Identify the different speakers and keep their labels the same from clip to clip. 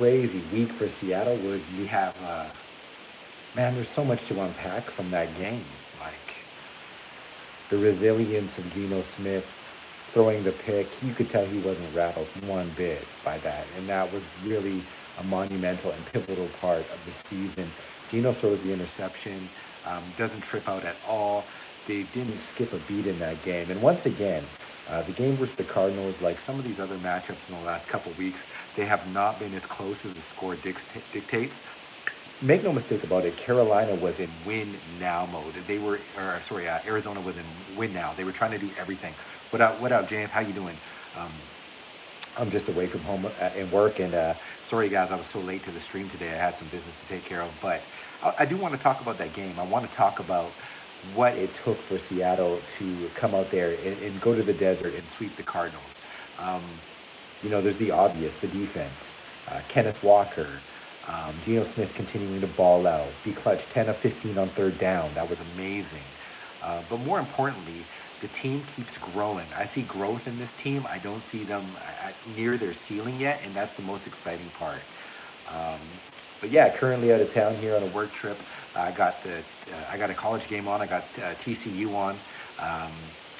Speaker 1: crazy week for Seattle where we have, man, there's so much to unpack from that game. Like the resilience of Geno Smith throwing the pick, you could tell he wasn't rattled one bit by that. And that was really a monumental and pivotal part of the season. Geno throws the interception, doesn't trip out at all. They didn't skip a beat in that game. And once again, the game versus the Cardinals, like some of these other matchups in the last couple weeks, they have not been as close as the score dictates. Make no mistake about it, Carolina was in win now mode. Arizona was in win now. They were trying to do everything. What up, James? How you doing? Um, I'm just away from home and work, and sorry guys, I was so late to the stream today. I had some business to take care of, but I do want to talk about that game. I want to talk about what it took for Seattle to come out there and go to the desert and sweep the Cardinals. Um, there's the obvious, the defense. Kenneth Walker, Geno Smith continuing to ball out, be clutch, 10 of 15 on third down. That was amazing. But more importantly, the team keeps growing. I see growth in this team. I don't see them near their ceiling yet, and that's the most exciting part. Um, but yeah, currently out of town here on a work trip. I got a college game on. I got TCU on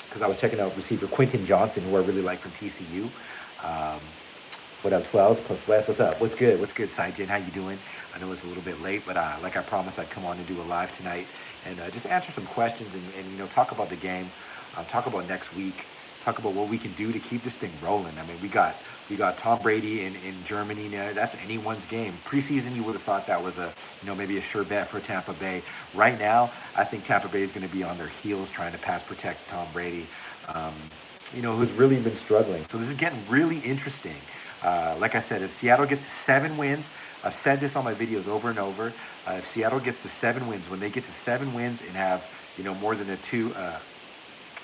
Speaker 1: because I was checking out receiver Quentin Johnson, who I really like from TCU. Um, what up, 12s plus West? What's up? What's good? What's good, Saijin? How you doing? I know it's a little bit late, but like I promised, I'd come on and do a live tonight and just answer some questions and talk about the game, talk about next week, talk about what we can do to keep this thing rolling. I mean, we got Tom Brady in Germany now. That's anyone's game. Preseason, you would have thought that was maybe a sure bet for Tampa Bay. Right now, I think Tampa Bay is going to be on their heels trying to pass protect Tom Brady. Um, who's really been struggling. So this is getting really interesting. Like I said, if Seattle gets 7 wins, I've said this on my videos over and over. If Seattle gets to 7 wins, when they get to 7 wins and have more than a two,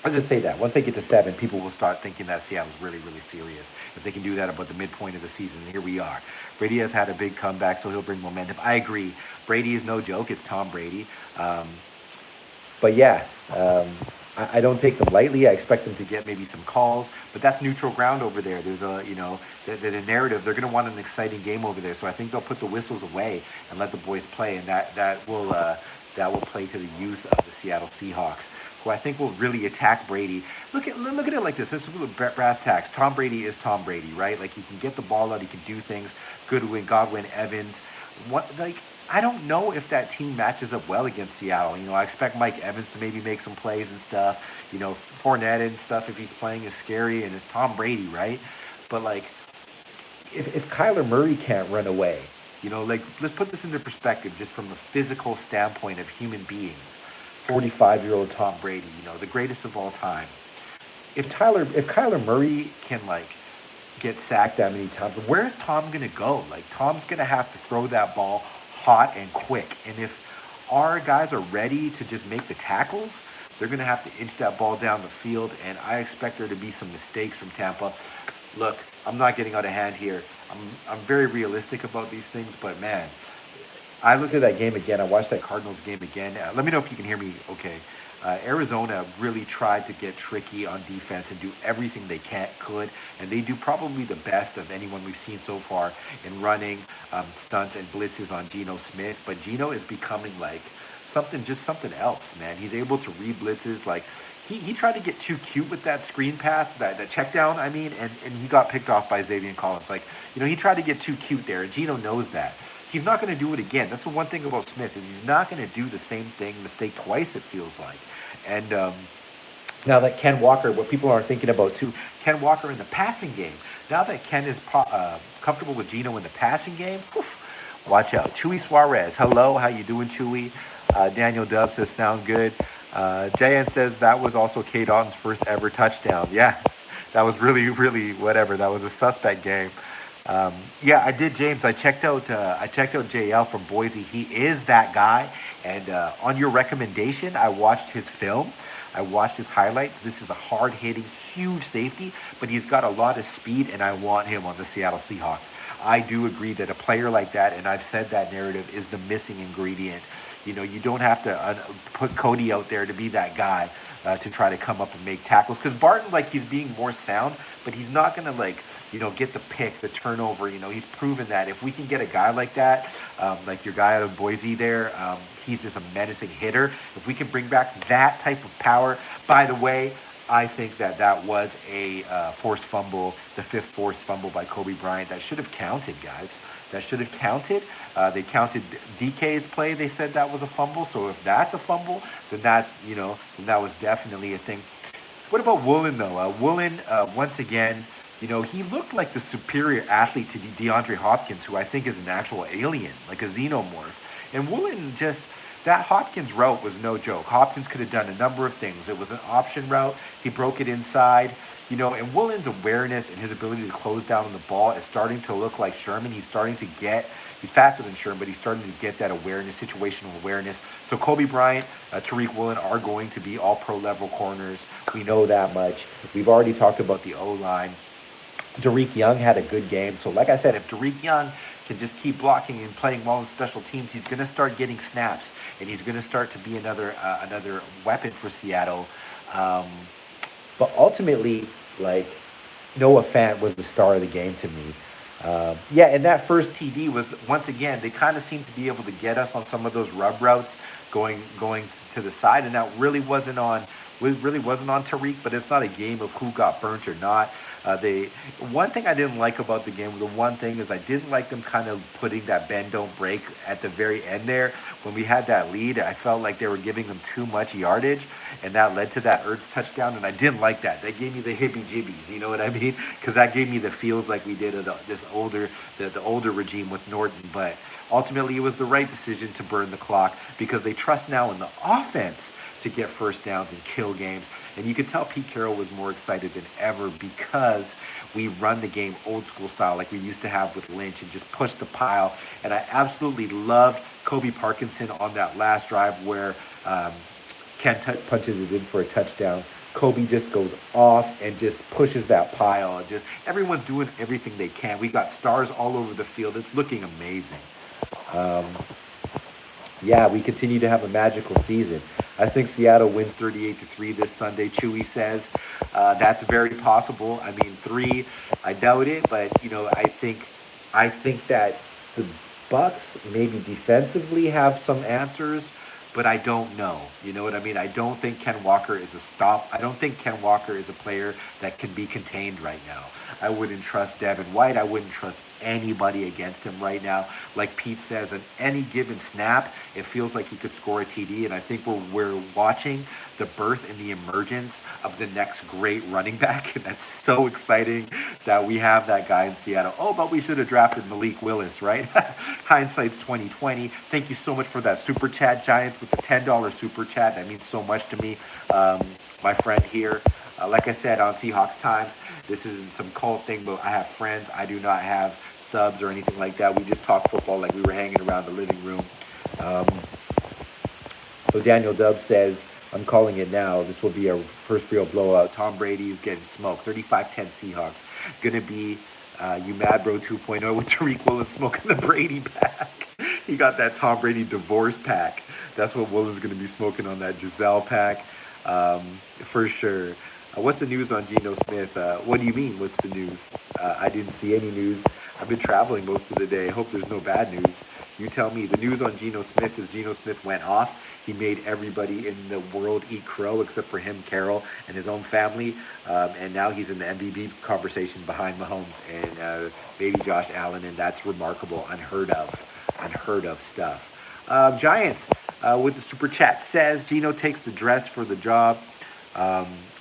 Speaker 1: I'll just say that once they get to 7, people will start thinking that Seattle's really, really serious. If they can do that about the midpoint of the season, here we are. Brady has had a big comeback, so he'll bring momentum. I agree. Brady is no joke. It's Tom Brady. But yeah, I don't take them lightly. I expect them to get maybe some calls, but that's neutral ground over there. There's the narrative. They're going to want an exciting game over there, so I think they'll put the whistles away and let the boys play, and that will play to the youth of the Seattle Seahawks, who I think will really attack Brady. Look at it like this. This is brass tacks. Tom Brady is Tom Brady, right? Like he can get the ball out, he can do things. Goodwin, Godwin, Evans. I don't know if that team matches up well against Seattle. I expect Mike Evans to maybe make some plays and stuff. Fournette and stuff, if he's playing, is scary, and it's Tom Brady, right? But like, if Kyler Murray can't run away, let's put this into perspective just from a physical standpoint of human beings. 45-year-old Tom Brady, the greatest of all time. If Kyler Murray can get sacked that many times, where's Tom gonna go? Like Tom's gonna have to throw that ball hot and quick. And if our guys are ready to just make the tackles, they're gonna have to inch that ball down the field. And I expect there to be some mistakes from Tampa. Look, I'm not getting out of hand here. I'm very realistic about these things, but man, I looked at that game again. I watched that Cardinals game again. Let me know if you can hear me okay. Arizona really tried to get tricky on defense and do everything they could, and they do probably the best of anyone we've seen so far in running stunts and blitzes on Geno Smith. But Geno is becoming like something else, man. He's able to read blitzes. Like he tried to get too cute with that screen pass, that check down, I mean, and he got picked off by Xavier Collins. Like, he tried to get too cute there, and Geno knows that. He's not going to do it again. That's the one thing about Smith is he's not going to do the same mistake twice, it feels like. And now that Ken Walker, what people are thinking about too, Ken Walker in the passing game. Now that Ken is comfortable with Geno in the passing game, watch out. Chewy Suarez, hello, how you doing, Chewy? Daniel Dubb says, sound good. JN says that was also K. Dalton's first ever touchdown. Yeah, that was really, really whatever. That was a suspect game. Yeah, I did, James. I checked out JL from Boise. He is that guy. And on your recommendation, I watched his film. I watched his highlights. This is a hard-hitting, huge safety, but he's got a lot of speed, and I want him on the Seattle Seahawks. I do agree that a player like that, and I've said that narrative, is the missing ingredient. You don't have to put Cody out there to be that guy to try to come up and make tackles. Because Barton, like, he's being more sound, but he's not going to, like, get the pick, the turnover. He's proven that if we can get a guy like that, like your guy out of Boise there, he's just a menacing hitter. If we can bring back that type of power, by the way, I think that was a forced fumble, the fifth forced fumble by Kobe Bryant. That should have counted, guys. That should have counted. They counted DK's play. They said that was a fumble. So if that's a fumble, then then that was definitely a thing. What about Woolen, though? Woolen, once again, he looked like the superior athlete to DeAndre Hopkins, who I think is an actual alien, like a xenomorph. And Woolen just, that Hopkins route was no joke. Hopkins could have done a number of things. It was an option route. He broke it inside. And Woolen's awareness and his ability to close down on the ball is starting to look like Sherman. He's faster than Sherman, but he's starting to get that awareness, situational awareness. So Kobe Bryant, Tariq Woolen are going to be all pro level corners. We know that much. We've already talked about the O-line. Tariq Young had a good game. So like I said, if Tariq Young can just keep blocking and playing well in special teams, he's going to start getting snaps, and he's going to start to be another weapon for Seattle. But ultimately, like, Noah Fant was the star of the game to me. And that first TD was, once again, they kind of seemed to be able to get us on some of those rub routes going to the side, and that really wasn't on Tariq, but it's not a game of who got burnt or not. One thing I didn't like about the game, the one thing is I didn't like them kind of putting that bend don't break at the very end there. When we had that lead, I felt like they were giving them too much yardage, and that led to that Ertz touchdown, and I didn't like that. That gave me the hippie-jibbies, you know what I mean? Because that gave me the feels like we did of the older regime with Norton. But ultimately, it was the right decision to burn the clock because they trust now in the offense to get first downs and kill games. And you could tell Pete Carroll was more excited than ever because we run the game old school style like we used to have with Lynch and just push the pile. And I absolutely loved Kobe Parkinson on that last drive where Ken punches it in for a touchdown. Kobe just goes off and just pushes that pile. Just everyone's doing everything they can. We got stars all over the field. It's looking amazing. We continue to have a magical season. I think Seattle wins 38-3 this Sunday. Chewy says that's very possible. I mean, 3, I doubt it, but I think that the Bucks maybe defensively have some answers, but I don't know. You know what I mean? I don't think Ken Walker is a stop. I don't think Ken Walker is a player that can be contained right now. I wouldn't trust Devin White. I wouldn't trust anybody against him right now. Like Pete says, on any given snap, it feels like he could score a TD. And I think we're watching the birth and the emergence of the next great running back. And that's so exciting that we have that guy in Seattle. Oh, but we should have drafted Malik Willis, right? Hindsight's 2020. Thank you so much for that super chat, Giants, with the $10 super chat. That means so much to me, my friend here. Like I said on Seahawks Times, this isn't some cult thing, but I have friends. I do not have subs or anything like that. We just talk football like we were hanging around the living room. So Daniel Dubbs says, I'm calling it now. This will be our first real blowout. Tom Brady is getting smoked. 35-10 Seahawks. Gonna be you mad bro 2.0 with Tariq Woolen smoking the Brady pack. He got that Tom Brady divorce pack. That's what Woolen's gonna be smoking on that Giselle pack. For sure. What's the news on Geno Smith? What do you mean, what's the news? I didn't see any news. I've been traveling most of the day. I hope there's no bad news. You tell me. The news on Geno Smith is Geno Smith went off. He made everybody in the world eat crow except for him, Carroll, and his own family. And now he's in the MVP conversation behind Mahomes and baby Josh Allen, and that's remarkable, unheard of stuff. Giants with the super chat says Geno takes the dress for the job.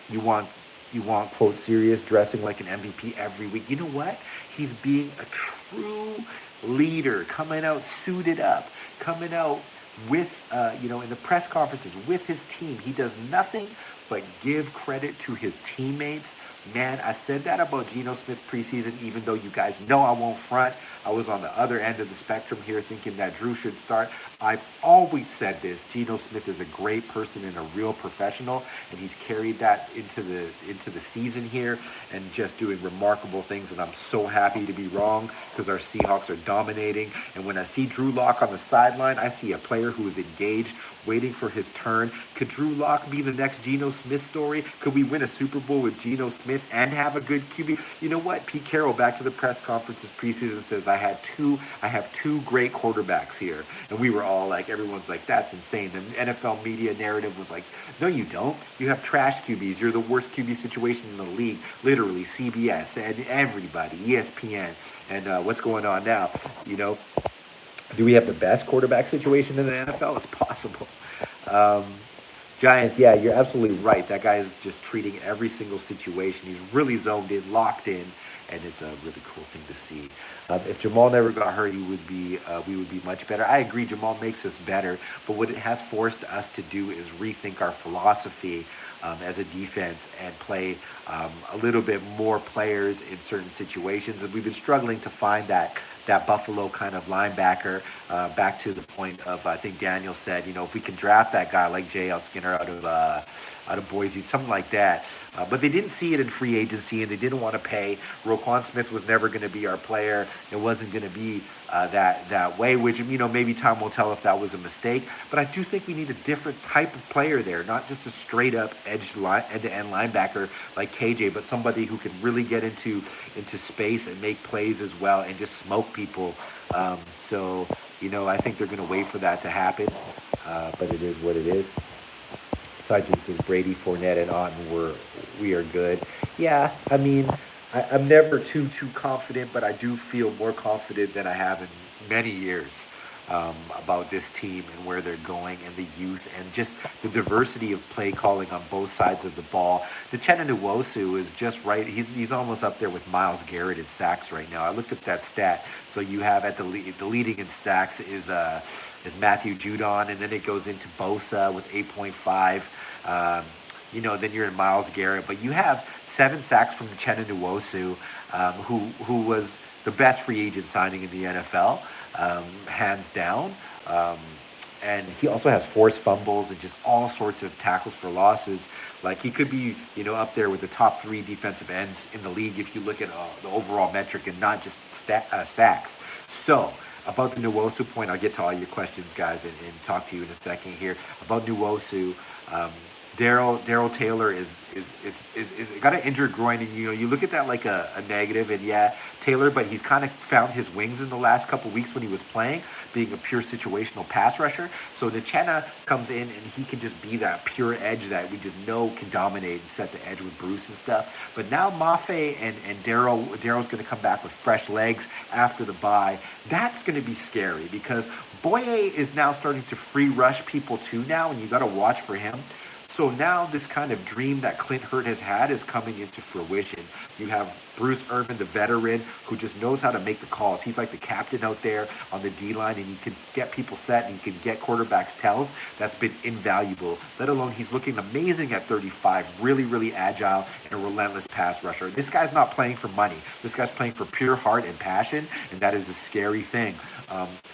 Speaker 1: You want, quote, serious dressing like an MVP every week. You know what? He's being a true leader, coming out suited up, coming out with, in the press conferences with his team. He does nothing but give credit to his teammates, Man, I said that about Geno Smith preseason, even though you guys know I won't front. I was on the other end of the spectrum here thinking that Drew should start. I've always said this. Geno Smith is a great person and a real professional, and he's carried that into the season here and just doing remarkable things. And I'm so happy to be wrong because our Seahawks are dominating. And when I see Drew Lock on the sideline, I see a player who is engaged, waiting for his turn. Could Drew Lock be the next Geno Smith story? Could we win a Super Bowl with Geno Smith and have a good QB? You know what? Pete Carroll, back to the press conferences preseason, says I have two great quarterbacks here. And we were all like, everyone's like, that's insane. The NFL media narrative was like, no, you don't. You have trash QBs. You're the worst QB situation in the league. Literally, CBS and everybody, ESPN. And what's going on now? You know, do we have the best quarterback situation in the NFL? It's possible. Um, Giants, yeah, you're absolutely right. That guy is just treating every single situation. He's really zoned in, locked in, and it's a really cool thing to see. If Jamal never got hurt, we would be much better. I agree, Jamal makes us better, but what it has forced us to do is rethink our philosophy as a defense and play a little bit more players in certain situations. And we've been struggling to find that Buffalo kind of linebacker. Back to the point of, I think Daniel said, you know, if we can draft that guy like J.L. Skinner out of Boise, something like that. But they didn't see it in free agency, and they didn't want to pay. Roquan Smith was never going to be our player. It wasn't going to be that way, which, you know, maybe time will tell if that was a mistake. But I do think we need a different type of player there, not just a straight-up end-to-end linebacker like KJ, but somebody who can really get into space and make plays as well and just smoke people. So, you know, I think they're going to wait for that to happen, but it is what it is. Sajid says Brady, Fournette, and Otten we are good. Yeah, I mean, I'm never too confident, but I do feel more confident than I have in many years about this team and where they're going and the youth and just the diversity of play calling on both sides of the ball. The Nwosu is just right. He's almost up there with Myles Garrett in sacks right now. I looked at that stat. So you have at the leading in sacks is Matthew Judon, and then it goes into Bosa with 8.5. You know, then you're in Myles Garrett, but you have 7 sacks from Nwosu, who was the best free agent signing in the NFL, hands down. And he also has forced fumbles and just all sorts of tackles for losses. Like, he could be, you know, up there with the top 3 defensive ends in the league if you look at the overall metric and not just sacks. So, about the Nwosu point, I'll get to all your questions, guys, and talk to you in a second here. About Nwosu, Daryl Taylor is got an injured groin, and you know, you look at that like a negative, and yeah, Taylor, but he's kind of found his wings in the last couple weeks when he was playing, being a pure situational pass rusher. So Uchenna comes in, and he can just be that pure edge that we just know can dominate and set the edge with Bruce and stuff. But now Mafe and Daryl's going to come back with fresh legs after the bye. That's going to be scary because Boye is now starting to free rush people too now, and you got to watch for him. So now this kind of dream that Clint Hurt has had is coming into fruition. You have Bruce Irvin, the veteran, who just knows how to make the calls. He's like the captain out there on the D-line, and he can get people set, and he can get quarterbacks tells. That's been invaluable, let alone he's looking amazing at 35, really, really agile and a relentless pass rusher. This guy's not playing for money. This guy's playing for pure heart and passion, and that is a scary thing.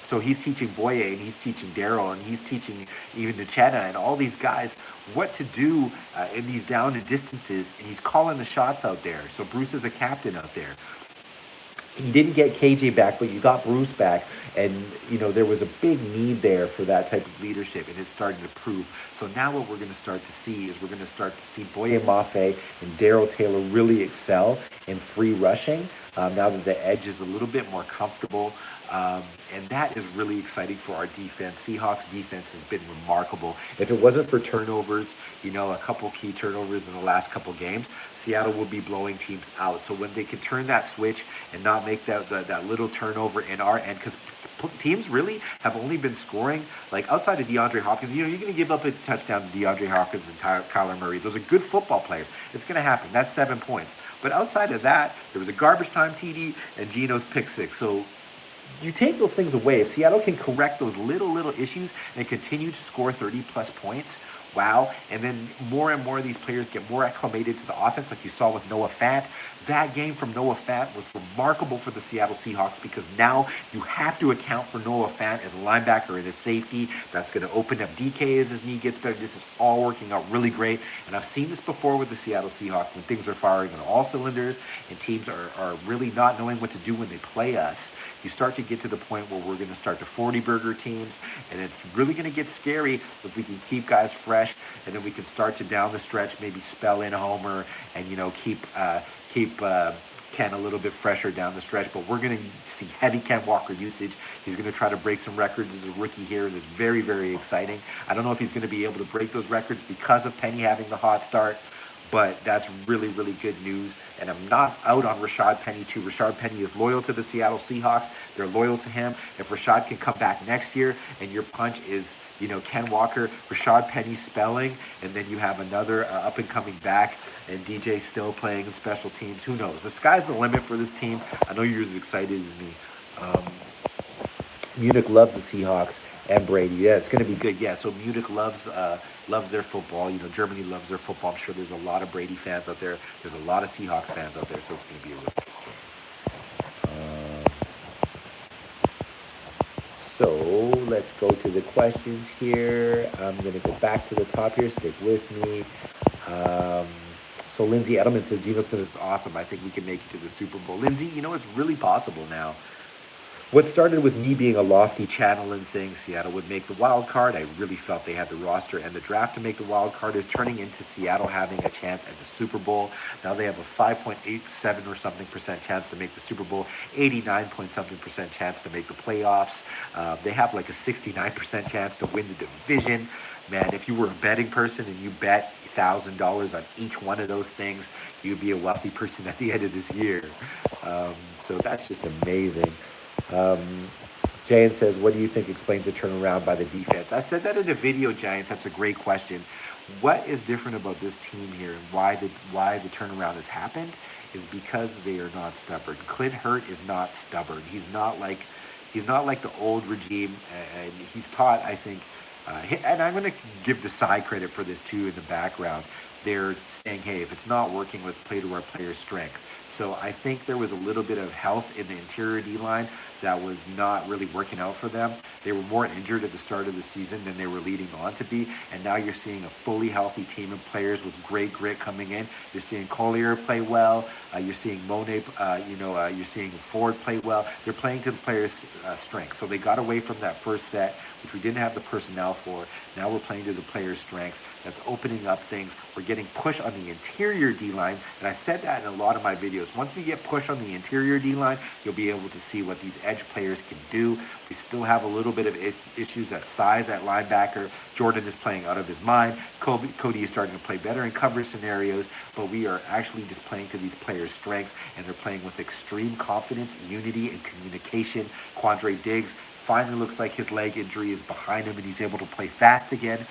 Speaker 1: So he's teaching Boye, and he's teaching Daryl, and he's teaching even Uchenna and all these guys what to do in these down and distances, and he's calling the shots out there. So Bruce is a captain out there. You didn't get KJ back, but you got Bruce back, and you know there was a big need there for that type of leadership, and it's starting to prove. So now what we're going to start to see is Boye Mafe and Daryl Taylor really excel in free rushing now that the edge is a little bit more comfortable. And that is really exciting for our defense. Seahawks defense has been remarkable. If it wasn't for turnovers, you know, a couple key turnovers in the last couple games, Seattle will be blowing teams out. So when they can turn that switch and not make that little turnover in our end, because teams really have only been scoring, like outside of DeAndre Hopkins, you know, you're going to give up a touchdown to DeAndre Hopkins and Kyler Murray. Those are good football players. It's going to happen. That's 7 points. But outside of that, there was a garbage time TD and Geno's pick six. So you take those things away. If Seattle can correct those little issues and continue to score 30-plus points, wow. And then more and more of these players get more acclimated to the offense, like you saw with Noah Fant. That game from Noah Fant was remarkable for the Seattle Seahawks because now you have to account for Noah Fant as a linebacker and a safety. That's going to open up DK as his knee gets better. This is all working out really great. And I've seen this before with the Seattle Seahawks when things are firing on all cylinders and teams are really not knowing what to do when they play us. You start to get to the point where we're going to start to 40-burger teams, and it's really going to get scary if we can keep guys fresh, and then we can start to down the stretch maybe spell in Homer and keep Ken a little bit fresher down the stretch. But we're going to see heavy Ken Walker usage. He's going to try to break some records as a rookie here. That's very, very exciting. I don't know if he's going to be able to break those records because of Penny having the hot start, but that's really, really good news. And I'm not out on Rashad Penny too. Rashad Penny is loyal to the Seattle Seahawks. They're loyal to him. If Rashad can come back next year and your punch is, Ken Walker, Rashad Penny spelling, and then you have another up-and-coming back, and DJ still playing in special teams, who knows? The sky's the limit for this team. I know you're as excited as me. Munich loves the Seahawks and Brady. Yeah, it's going to be good. Yeah, so Munich loves their football. Germany loves their football. I'm sure there's a lot of Brady fans out there. There's a lot of Seahawks fans out there, so it's going to be a really good game. So let's go to the questions here. I'm going to go back to the top here. Stick with me. So Lindsay Edelman says, Geno Smith is awesome. I think we can make it to the Super Bowl. Lindsay, it's really possible now. What started with me being a lofty channel and saying Seattle would make the wild card, I really felt they had the roster and the draft to make the wild card, is turning into Seattle having a chance at the Super Bowl. Now they have a 5.87 or something percent chance to make the Super Bowl, 89 point something percent chance to make the playoffs. They have like a 69% chance to win the division. Man, if you were a betting person and you bet $1,000 on each one of those things, you'd be a wealthy person at the end of this year. So that's just amazing. Giant says, what do you think explains the turnaround by the defense? I said that in a video, Giant. That's a great question. What is different about this team here and why the turnaround has happened is because they are not stubborn. Clint Hurt is not stubborn. He's not like the old regime, and he's taught, I think, and I'm going to give the side credit for this too in the background. They're saying, hey, if it's not working, let's play to our players' strength. So I think there was a little bit of health in the interior D-line that was not really working out for them. They were more injured at the start of the season than they were leading on to be, and now you're seeing a fully healthy team of players with great grit coming in. You're seeing Collier play well. You're seeing Monet, you're seeing Ford play well. They're playing to the players' strengths. So they got away from that first set, which we didn't have the personnel for. Now we're playing to the players' strengths. That's opening up things. We're getting push on the interior D-line, and I said that in a lot of my videos. Once we get push on the interior D-line, you'll be able to see what these edge players can do. We still have a little bit of issues at size at linebacker. Jordan is playing out of his mind. Cody is starting to play better in coverage scenarios, but we are actually just playing to these players' strengths, and they're playing with extreme confidence, unity, and communication. Quandre Diggs finally looks like his leg injury is behind him and he's able to play fast again.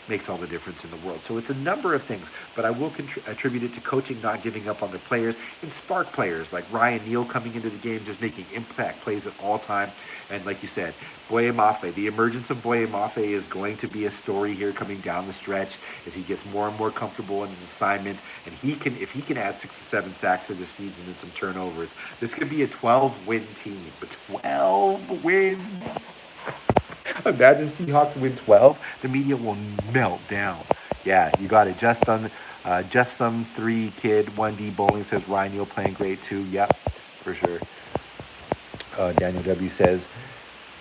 Speaker 1: Makes all the difference in the world. So it's a number of things, but I will attribute it to coaching not giving up on their players and spark players like Ryan Neal coming into the game, just making impact plays at all time. And like you said, Boye Mafe, the emergence of Boye Mafe is going to be a story here coming down the stretch as he gets more and more comfortable in his assignments. And if he can add 6 to 7 sacks in the season and some turnovers, this could be a 12-win team. But 12 wins. Imagine Seahawks win 12. The media will melt down. Yeah, you got it. Just some 3 kid 1D bowling says Ryan Neal playing great too. Yep, for sure. Daniel W says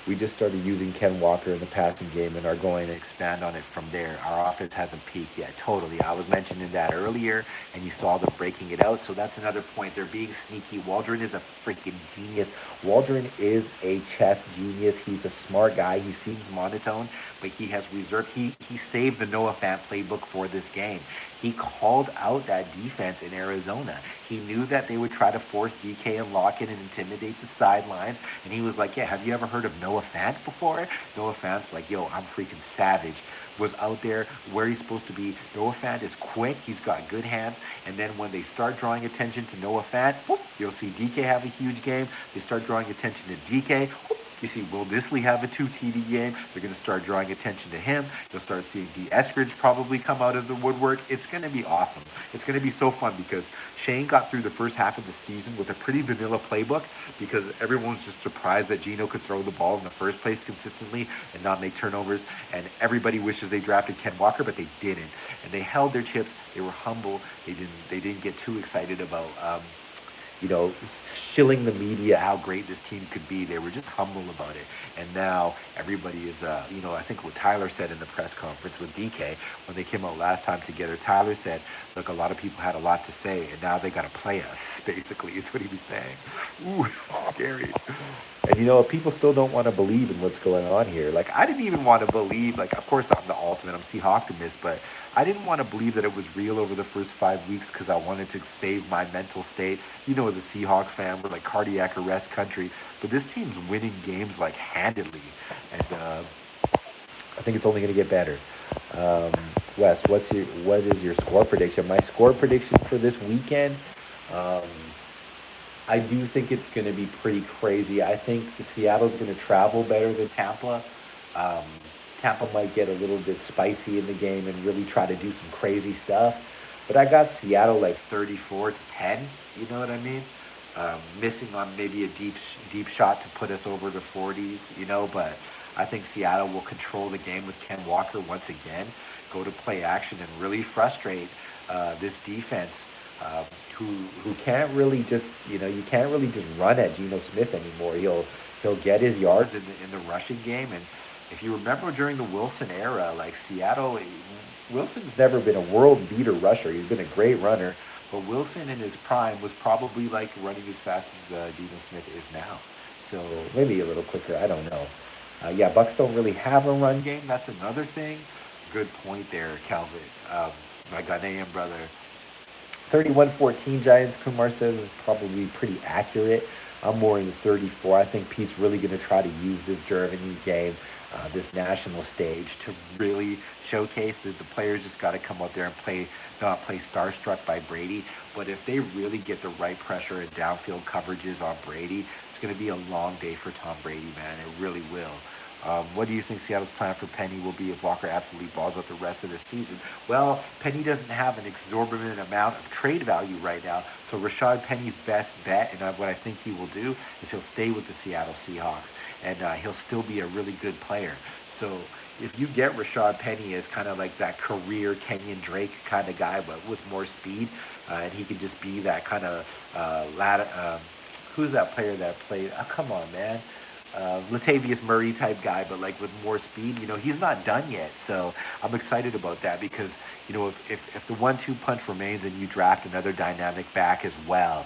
Speaker 1: we just started using Ken Walker in the passing game and are going to expand on it from there. Our offense hasn't peaked yet. Totally. I was mentioning that earlier, and you saw them breaking it out. So that's another point. They're being sneaky. Waldron is a freaking genius. Waldron is a chess genius. He's a smart guy. He seems monotone, but he has reserved. He saved the Noah Fant playbook for this game. He called out that defense in Arizona. He knew that they would try to force DK and Lockett and intimidate the sidelines. And he was like, yeah, have you ever heard of Noah Fant before? Noah Fant's like, yo, I'm freaking savage. Was out there where he's supposed to be. Noah Fant is quick. He's got good hands. And then when they start drawing attention to Noah Fant, whoop, you'll see DK have a huge game. They start drawing attention to DK. Whoop, You see Will Disley have a 2 TD game. They're going to start drawing attention to him. You'll start seeing D. Eskridge probably come out of the woodwork. It's going to be awesome. It's going to be so fun because Shane got through the first half of the season with a pretty vanilla playbook because everyone was just surprised that Geno could throw the ball in the first place consistently and not make turnovers. And everybody wishes they drafted Ken Walker, but they didn't. And they held their chips. They were humble. They didn't get too excited about shilling the media how great this team could be. They were just humble about it. And now everybody is, I think what Tyler said in the press conference with DK when they came out last time together, Tyler said, look, a lot of people had a lot to say, and now they got to play us, basically, is what he was saying. Ooh, scary. And people still don't want to believe in what's going on here. Like, I didn't even want to believe, like, of course I'm the ultimate, I'm Seahawks, but I didn't want to believe that it was real over the first 5 weeks because I wanted to save my mental state. As a Seahawk fan, we're like cardiac arrest country, but this team's winning games like handedly, and I think it's only going to get better. Wes, what is your score prediction? My score prediction for this weekend, I do think it's going to be pretty crazy. I think the Seattle's going to travel better than Tampa. Um, Tampa might get a little bit spicy in the game and really try to do some crazy stuff. But I got Seattle like 34-10. You know what I mean? Missing on maybe a deep shot to put us over the 40s. But I think Seattle will control the game with Ken Walker once again. Go to play action and really frustrate this defense. Who can't really just you can't really just run at Geno Smith anymore. He'll get his yards in the rushing game. And if you remember during the Wilson era, like Seattle, Wilson's never been a world beater rusher. He's been a great runner, but Wilson in his prime was probably like running as fast as Geno Smith is now. So maybe a little quicker. I don't know. Bucks don't really have a run game. That's another thing. Good point there, Calvin. My Ghanaian brother. 31-14 Giants, Kumar says, is probably pretty accurate. I'm more in the 34. I think Pete's really going to try to use this Germany game, this national stage, to really showcase that the players just got to come out there and not play starstruck by Brady. But if they really get the right pressure and downfield coverages on Brady, it's going to be a long day for Tom Brady, man. It really will. What do you think Seattle's plan for Penny will be if Walker absolutely balls out the rest of the season? Well, Penny doesn't have an exorbitant amount of trade value right now, so Rashad Penny's best bet, and what I think he will do, is he'll stay with the Seattle Seahawks, and he'll still be a really good player. So if you get Rashad Penny as kind of like that career Kenyon Drake kind of guy, but with more speed, and he can just be that kind of who's that player that played? Oh, come on, man. Latavius Murray type guy, but like with more speed. He's not done yet, so I'm excited about that because if the 1-2 punch remains and you draft another dynamic back as well,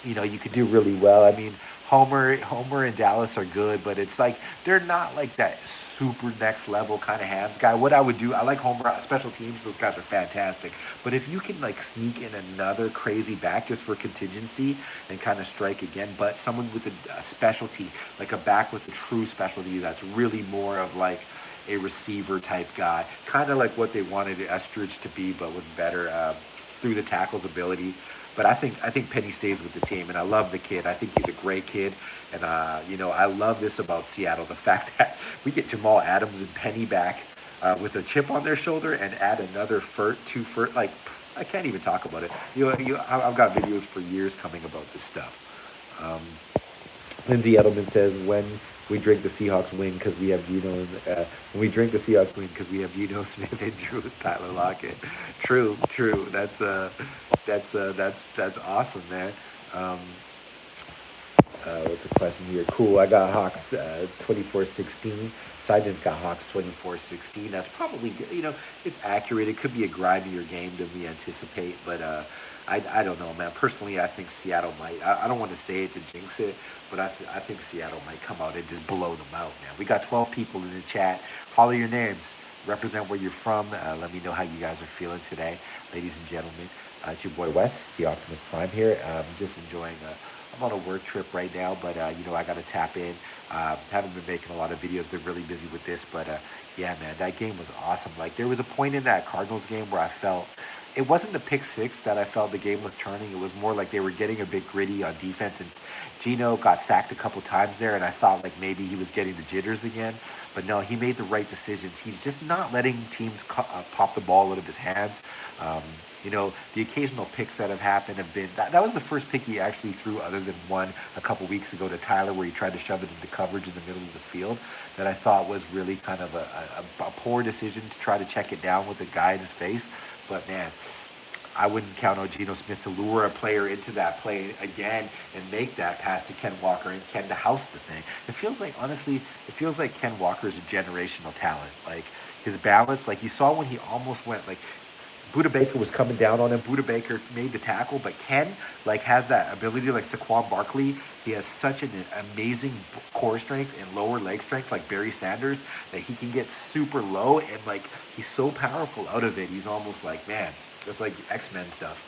Speaker 1: you could do really well. I mean, Homer and Dallas are good, but it's like they're not like that super next level kind of hands guy. What I would do, I like Homer special teams; those guys are fantastic. But if you can like sneak in another crazy back just for contingency and kind of strike again, but someone with a specialty, like a back with a true specialty that's really more of like a receiver type guy, kind of like what they wanted Estridge to be, but with better through the tackles ability. But I think Penny stays with the team, and I love the kid. I think he's a great kid, and I love this about Seattle: the fact that we get Jamal Adams and Penny back with a chip on their shoulder, and add another two Furt. Like, I can't even talk about it. I've got videos for years coming about this stuff. Lindsay Edelman says, when we drink the Seahawks win because we have Geno. When we drink the Seahawks win because we have Geno Smith and Tyler Lockett. True. That's awesome, man. What's the question here? Cool. I got Hawks 24-16. Seiden's got Hawks 24-16. That's probably good. It's accurate. It could be a grindier game than we anticipate, but I don't know, man. Personally, I think Seattle might. I don't want to say it to jinx it, but I think Seattle might come out and just blow them out, man. We got 12 people in the chat. Holler your names. Represent where you're from. Let me know how you guys are feeling today, ladies and gentlemen. It's your boy Wes, Sea Optimus Prime here. Just enjoying. I'm on a work trip right now, but I got to tap in. Haven't been making a lot of videos. Been really busy with this, but yeah, man, that game was awesome. Like, there was a point in that Cardinals game where I felt it wasn't the pick six that I felt the game was turning. It was more like they were getting a bit gritty on defense, and Gino got sacked a couple times there, and I thought like maybe he was getting the jitters again. But no, he made the right decisions. He's just not letting teams pop the ball out of his hands. Um, the occasional picks that have happened have been that was the first pick he actually threw, other than one a couple weeks ago to Tyler, where he tried to shove it into coverage in the middle of the field. That I thought was really kind of a poor decision to try to check it down with a guy in his face. But man, I wouldn't count on Geno Smith to lure a player into that play again and make that pass to Ken Walker and Ken to house the thing. It feels like, honestly, Ken Walker is a generational talent. Like his balance, like you saw when he almost went, like Buda Baker was coming down on him. Buda Baker made the tackle, but Ken like has that ability, like Saquon Barkley. He has such an amazing core strength and lower leg strength, like Barry Sanders, that he can get super low and like he's so powerful out of it. He's almost like, man, it's like X-Men stuff.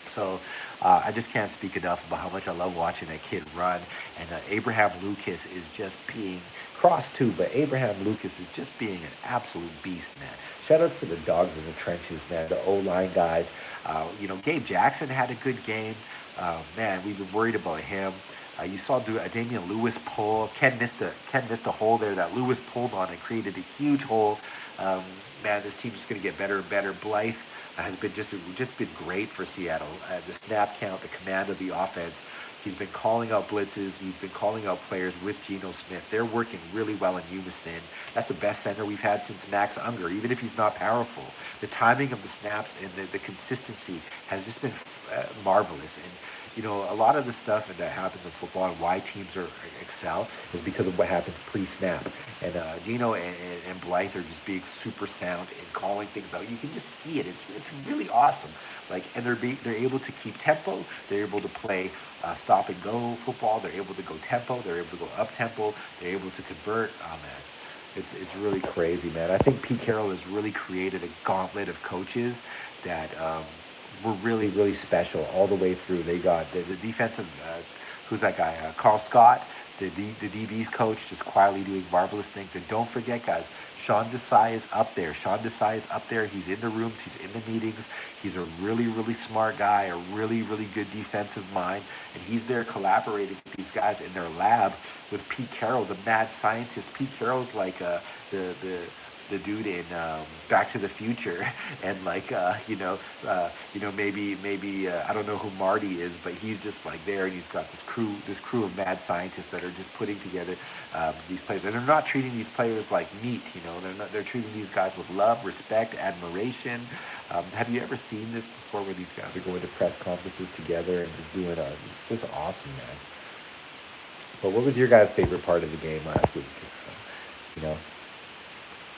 Speaker 1: So I just can't speak enough about how much I love watching that kid run. And Abraham Lucas is just being cross too, but Abraham Lucas is just being an absolute beast, man. Shout outs to the dogs in the trenches, man. The O-line guys. Gabe Jackson had a good game. Man, we've been worried about him. You saw Damian Lewis pull. Ken missed a hole there that Lewis pulled on and created a huge hole. Man, this team's just going to get better and better. Blythe has been just been great for Seattle. The snap count, the command of the offense. He's been calling out blitzes. He's been calling out players with Geno Smith. They're working really well in unison. That's the best center we've had since Max Unger, even if he's not powerful. The timing of the snaps and the consistency has just been marvelous. And a lot of the stuff that happens in football and why teams excel is because of what happens pre-snap. And Gino and Blythe are just being super sound and calling things out. You can just see it. It's really awesome. And they're able to keep tempo. They're able to play stop and go football. They're able to go tempo. They're able to go up tempo. They're able to convert. Oh man. It's really crazy, man. I think Pete Carroll has really created a gauntlet of coaches that were really, really special all the way through. They got the defensive, who's that guy? Carl Scott, the DB's coach, just quietly doing marvelous things. And don't forget, guys, Sean Desai is up there. Sean Desai is up there. He's in the rooms. He's in the meetings. He's a really, really smart guy, a really, really good defensive mind. And he's there collaborating with these guys in their lab with Pete Carroll, the mad scientist. Pete Carroll's like the dude in Back to the Future, and maybe I don't know who Marty is, but he's just like there, and he's got this crew of mad scientists that are just putting together these players, and they're not treating these players like meat, they're treating these guys with love, respect, admiration. Have you ever seen this before, where these guys are going to press conferences together and just doing it's just awesome, man. But what was your guys' favorite part of the game last week?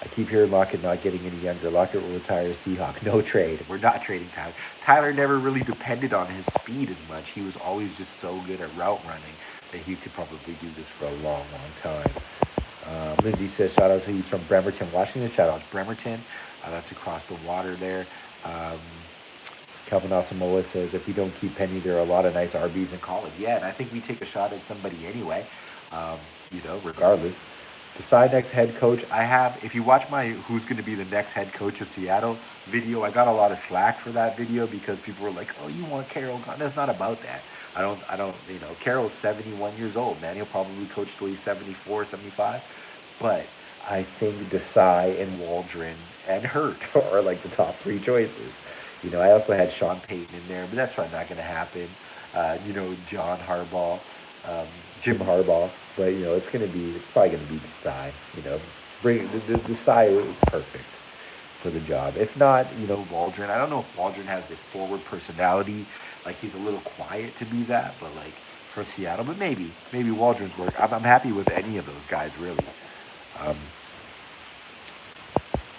Speaker 1: I keep hearing Lockett not getting any younger. Lockett will retire Seahawk. No trade. We're not trading Tyler. Tyler never really depended on his speed as much. He was always just so good at route running that he could probably do this for a long, long time. Lindsay says, shout out to you from Bremerton, Washington. Shout out to Bremerton. That's across the water there. Calvin Asamoah says, if we don't keep Penny, there are a lot of nice RBs in college. Yeah, and I think we take a shot at somebody anyway, regardless. Decide next head coach. If you watch my who's going to be the next head coach of Seattle video, I got a lot of slack for that video because people were like, oh, you want Carroll gone? That's not about that. I don't, Carroll's 71 years old, man. He'll probably coach till he's 74, 75. But I think Desai and Waldron and Hurt are like the top three choices. I also had Sean Payton in there, but that's probably not going to happen. John Harbaugh, Jim Harbaugh. But it's probably gonna be Desai. Bring the Desai is perfect for the job. If not, Waldron. I don't know if Waldron has the forward personality. Like he's a little quiet to be that, but like for Seattle, but maybe Waldron's work. I'm happy with any of those guys really.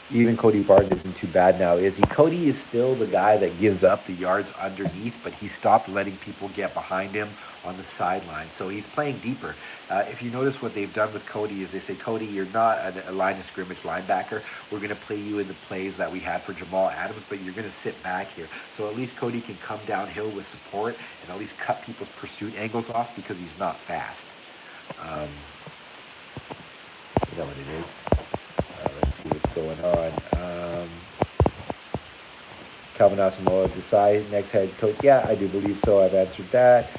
Speaker 1: Even Cody Barton isn't too bad now, is he? Cody is still the guy that gives up the yards underneath, but he stopped letting people get behind him on the sideline. So he's playing deeper. If you notice what they've done with Cody is they say, Cody, you're not a line of scrimmage linebacker. We're going to play you in the plays that we had for Jamal Adams, but you're going to sit back here. So at least Cody can come downhill with support and at least cut people's pursuit angles off because he's not fast. You know what it is. Let's see what's going on. Calvin Asamoah, decide next head coach. Yeah, I do believe so. I've answered that.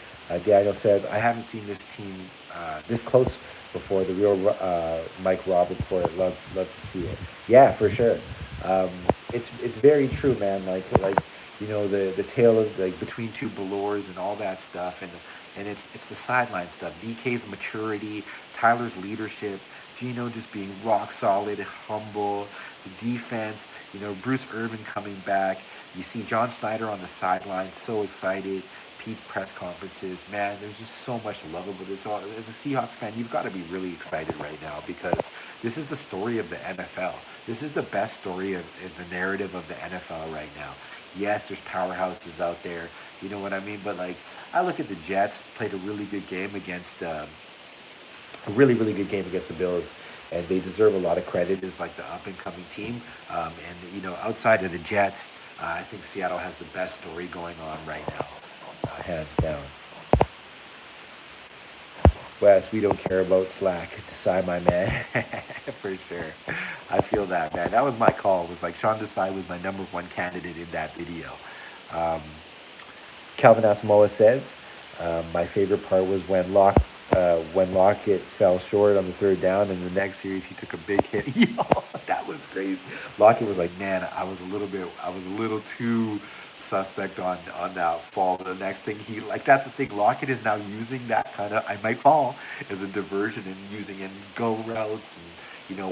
Speaker 1: Daniel says, I haven't seen this team this close before. The real Mike Robb report. Love to see it. Yeah, for sure. Um, it's very true, man. Like the tale of like between two Belors and all that stuff, and it's the sideline stuff. DK's maturity, Tyler's leadership, Gino just being rock solid, humble, the defense. Bruce Irvin coming back. You see John Snyder on the sideline, so excited. Pete's press conferences, man, there's just so much love about this. As a Seahawks fan, you've got to be really excited right now because this is the story of the NFL. This is the best story in the narrative of the NFL right now. Yes, there's powerhouses out there, you know what I mean? But like, I look at the Jets, played a really good game against a really good game against the Bills, and they deserve a lot of credit as like the up and coming team. And outside of the Jets, I think Seattle has the best story going on right now, hands down. Wes, we don't care about slack. Desai, my man, for sure. I feel that, man. That was my call. It was like Sean Desai was my number one candidate in that video. Um, Calvin Asamoah says, my favorite part was when Lockett fell short on the third down. In the next series, he took a big hit. Yo, that was crazy. Lockett was like, man, I was a little too suspect on that fall. The next thing that's the thing. Lockett is now using that kind of I might fall as a diversion and using in go routes and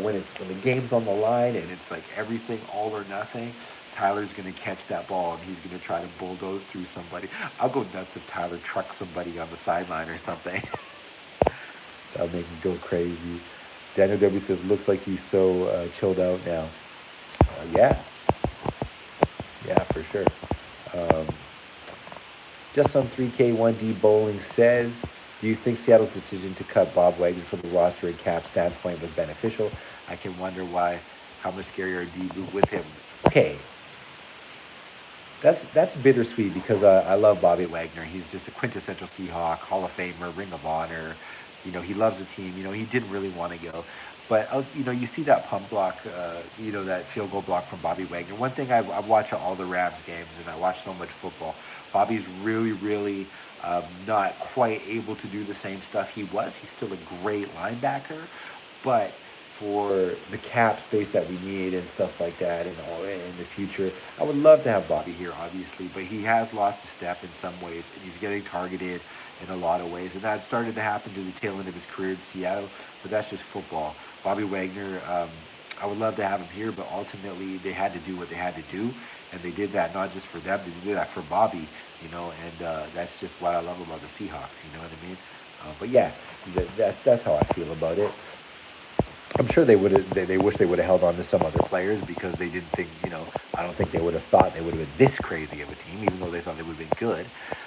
Speaker 1: when the game's on the line and it's like everything all or nothing. Tyler's going to catch that ball and he's going to try to bulldoze through somebody. I'll go nuts if Tyler trucks somebody on the sideline or something. That'll make me go crazy. Daniel W says, looks like he's so chilled out now. Yeah, for sure. Just some 3K1D Bowling says, do you think Seattle's decision to cut Bob Wagner from the roster and cap standpoint was beneficial? I can wonder how much scarier a debut with him. Okay, that's bittersweet because I love Bobby Wagner. He's just a quintessential Seahawk, Hall of Famer, Ring of Honor. He loves the team. He didn't really want to go. But, you see that pump block, that field goal block from Bobby Wagner. One thing, I watch all the Rams games, and I watch so much football. Bobby's really, really not quite able to do the same stuff he was. He's still a great linebacker. But for the cap space that we need and stuff like that and all in the future, I would love to have Bobby here, obviously. But he has lost a step in some ways, and he's getting targeted in a lot of ways. And that started to happen to the tail end of his career in Seattle, but that's just football. Bobby Wagner, I would love to have him here, but ultimately they had to do what they had to do, and they did that not just for them, they did that for Bobby, and that's just what I love about the Seahawks, you know what I mean? But yeah, that's how I feel about it. I'm sure they wish they would have held on to some other players because they didn't think, I don't think they would have thought they would have been this crazy of a team, even though they thought they would have been good.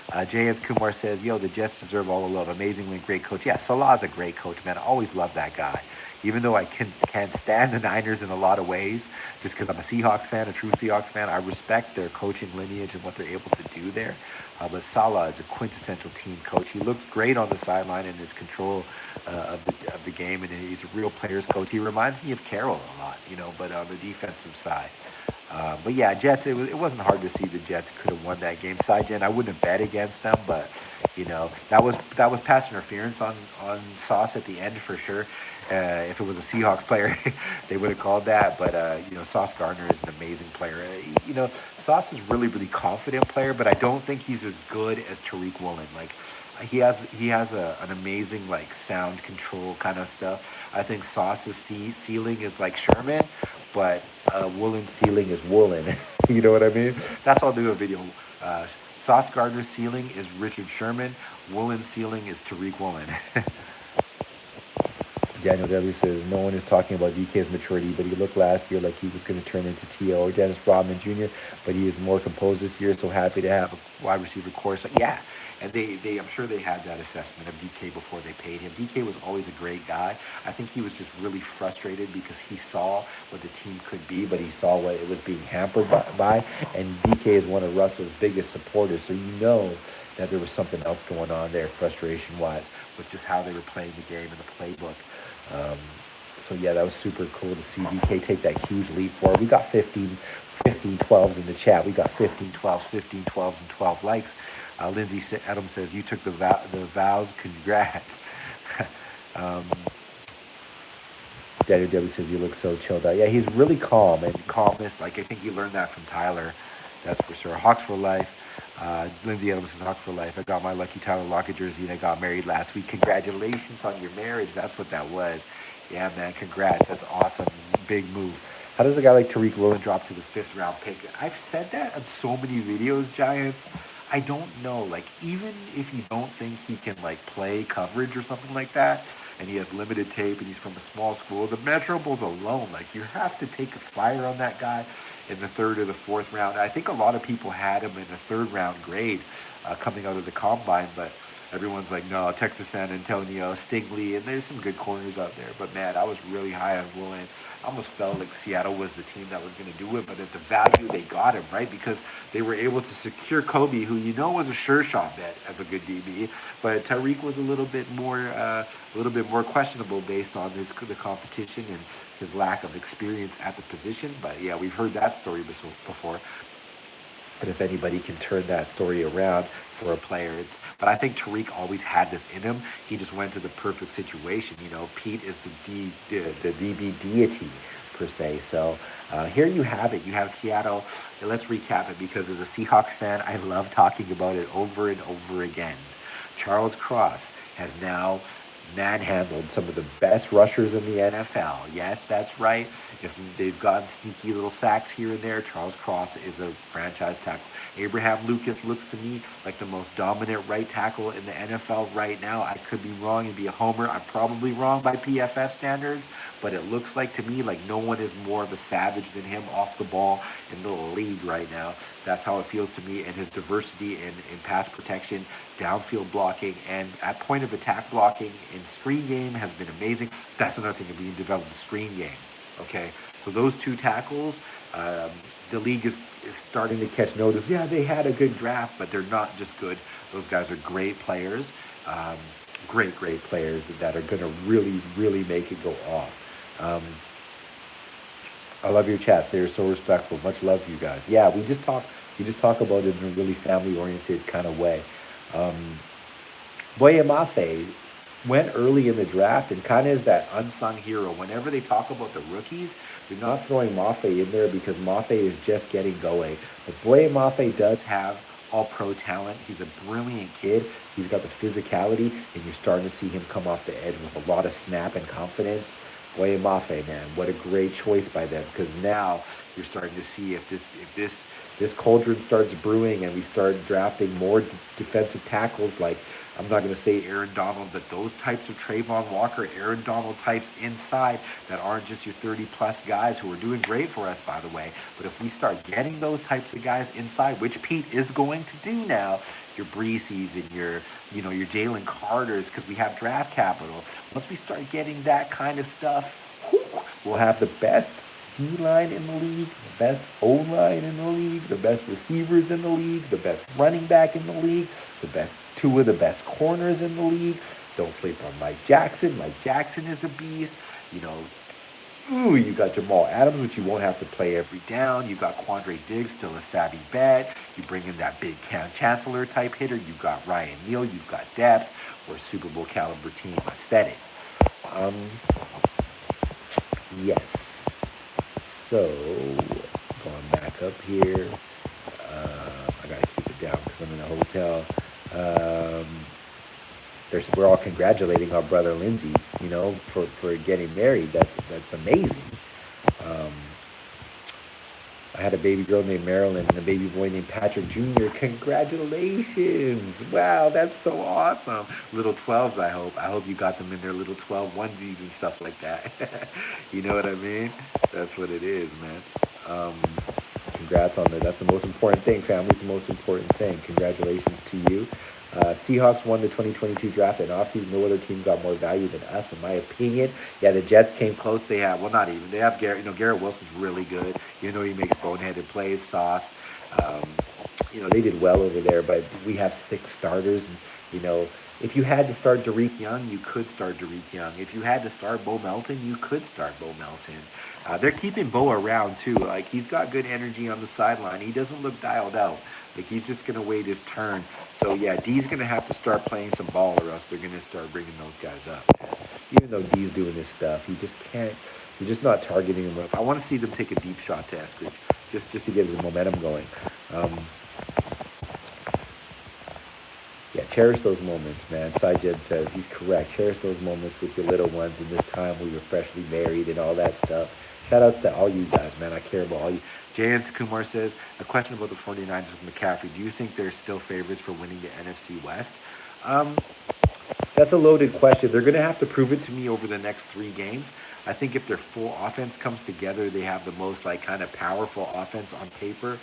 Speaker 1: Jayant Kumar says, yo, the Jets deserve all the love. Amazingly great coach. Yeah, Salah's a great coach, man. I always love that guy. Even though I can't stand the Niners in a lot of ways, just because I'm a Seahawks fan, a true Seahawks fan, I respect their coaching lineage and what they're able to do there. But Salah is a quintessential team coach. He looks great on the sideline in his control of the game, and he's a real players coach. He reminds me of Carroll a lot, but on the defensive side. But yeah, Jets, it wasn't hard to see the Jets could have won that game. Side-gen, I wouldn't have bet against them, but, that was pass interference on Sauce at the end for sure. If it was a Seahawks player, they would have called that. But, Sauce Gardner is an amazing player. Sauce is really, really confident player, but I don't think he's as good as Tariq Woolen. Like, he has an amazing, like, sound control kind of stuff. I think Sauce's ceiling is like Sherman, but Woolen's ceiling is Woolen. You know what I mean? That's how I'll do a video. Sauce Gardner's ceiling is Richard Sherman. Woolen's ceiling is Tariq Woolen. Daniel W. says, no one is talking about DK's maturity, but he looked last year like he was going to turn into T.O. Dennis Rodman Jr., but he is more composed this year, so happy to have a wide receiver course. Yeah, and I'm sure they had that assessment of DK before they paid him. DK was always a great guy. I think he was just really frustrated because he saw what the team could be, but he saw what it was being hampered by, and DK is one of Russell's biggest supporters, so that there was something else going on there frustration-wise with just how they were playing the game and the playbook. So yeah, that was super cool to see DK take that huge leap forward. We got 15 12s in the chat. We got 15 12s, 15 12s, and 12 likes. Adam says, you took the vows. Congrats. um, Daddy Debbie says, you look so chilled out. Yeah, he's really calm, and calmness, like I think you learned that from Tyler. That's for sure. Hawks for life. Lindsay Adams says, Hawks for life. I got my lucky Tyler Lockett jersey, and I got married last week. Congratulations on your marriage. That's what that was. Yeah, man, congrats. That's awesome. Big move. How does a guy like Tariq Woolen drop to the 5th round pick? I've said that on so many videos, Giant. I don't know. Like, even if you don't think he can like play coverage or something like that, and he has limited tape, and he's from a small school, the Metro Bulls alone, like, you have to take a flyer on that guy in the 3rd or the 4th round. I think a lot of people had him in the 3rd round grade coming out of the combine, but everyone's like, no, Texas San Antonio, Stingley, and there's some good corners out there. But man, I was really high on Woolen. I almost felt like Seattle was the team that was going to do it, but at the value they got him, right? Because they were able to secure Kobe, who was a sure shot bet of a good DB, but Tariq was a little bit more questionable based on the competition and his lack of experience at the position. But yeah, we've heard that story before. And if anybody can turn that story around for a player, but I think Tariq always had this in him. He just went to the perfect situation. Pete is the DB deity per se. So here you have it. You have Seattle. Let's recap it, because as a Seahawks fan, I love talking about it over and over again. Charles Cross has now manhandled some of the best rushers in the NFL. Yes, that's right. If they've gotten sneaky little sacks here and there, Charles Cross is a franchise tackle. Abraham Lucas looks to me like the most dominant right tackle in the NFL right now. I could be wrong and be a homer. I'm probably wrong by PFF standards, but it looks like to me like no one is more of a savage than him off the ball in the league right now. That's how it feels to me, and his diversity in pass protection, downfield blocking, and at point of attack blocking in screen game has been amazing. That's another thing that we can develop, the screen game. Okay, so those two tackles, the league is starting to catch notice. Yeah, they had a good draft, but they're not just good. Those guys are great players, great players that are going to really, really make it go off. I love your chats. They're so respectful. Much love to you guys. Yeah, we just talk about it in a really family-oriented kind of way. Boye Mafe went early in the draft and kind of is that unsung hero. Whenever they talk about the rookies, they're not throwing Mafe in there because Mafe is just getting going. But Boye Mafe does have all-pro talent. He's a brilliant kid. He's got the physicality, and you're starting to see him come off the edge with a lot of snap and confidence. Boye Mafe, man, what a great choice by them, because now you're starting to see if this cauldron starts brewing and we start drafting more defensive tackles, like, I'm not going to say Aaron Donald, but those types of Trayvon Walker, Aaron Donald types inside that aren't just your 30-plus guys who are doing great for us, by the way. But if we start getting those types of guys inside, which Pete is going to do now, your Breeses and your Jalen Carters, because we have draft capital. Once we start getting that kind of stuff, we'll have the best D-line in the league, the best O-line in the league, the best receivers in the league, the best running back in the league, two of the best corners in the league. Don't sleep on Mike Jackson. Mike Jackson is a beast. You got Jamal Adams, which you won't have to play every down. You got Quandre Diggs, still a savvy bet. You bring in that big Cam Chancellor type hitter. You got Ryan Neal. You've got depth. We're a Super Bowl caliber team. I said it. Yes. So, going back up here, I gotta keep it down because I'm in a hotel. We're all congratulating our brother Lindsay, for getting married. That's amazing. I had a baby girl named Marilyn and a baby boy named Patrick Jr. Congratulations. Wow, that's so awesome. Little 12s, I hope. I hope you got them in their little 12 onesies and stuff like that. You know what I mean? That's what it is, man. Congrats on that. That's the most important thing. Family's the most important thing. Congratulations to you. Seahawks won the 2022 draft, and offseason, no other team got more value than us, in my opinion. Yeah, the Jets came close. They have Garrett. Garrett Wilson's really good. He makes boneheaded plays. Sauce. They did well over there, but we have 6 starters. If you had to start Derek Young, you could start Derek Young. If you had to start Bo Melton, you could start Bo Melton. They're keeping Bo around too. Like he's got good energy on the sideline. He doesn't look dialed out. Like he's just gonna wait his turn. So yeah, D's gonna have to start playing some ball, or else they're gonna start bringing those guys up. Man. Even though D's doing his stuff, he just can't. You're just not targeting him enough. I want to see them take a deep shot to Eskridge, just to get his momentum going. Um, Yeah, cherish those moments, man. Sajid says he's correct. Cherish those moments with your little ones in this time where you're freshly married and all that stuff. Shout outs to all you guys, man. I care about all you. Jayanth Kumar says, a question about the 49ers with McCaffrey. Do you think they're still favorites for winning the NFC West? Um, that's a loaded question. They're going to have to prove it to me over the next 3 games. I think if their full offense comes together, they have the most like kind of powerful offense on paper.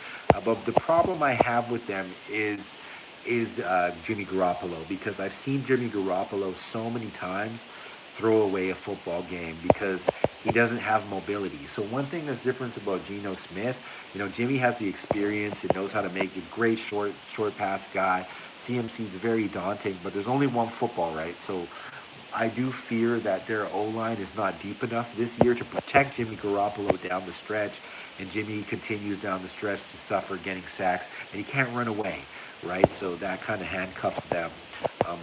Speaker 1: But the problem I have with them is Jimmy Garoppolo, because I've seen Jimmy Garoppolo so many times throw away a football game because he doesn't have mobility. So one thing that's different about Geno Smith, Jimmy has the experience and knows how to make. He's a great short pass guy. CMC is very daunting, but there's only one football, right? So I do fear that their O-line is not deep enough this year to protect Jimmy Garoppolo down the stretch, and Jimmy continues down the stretch to suffer getting sacks, and he can't run away, right? So that kind of handcuffs them.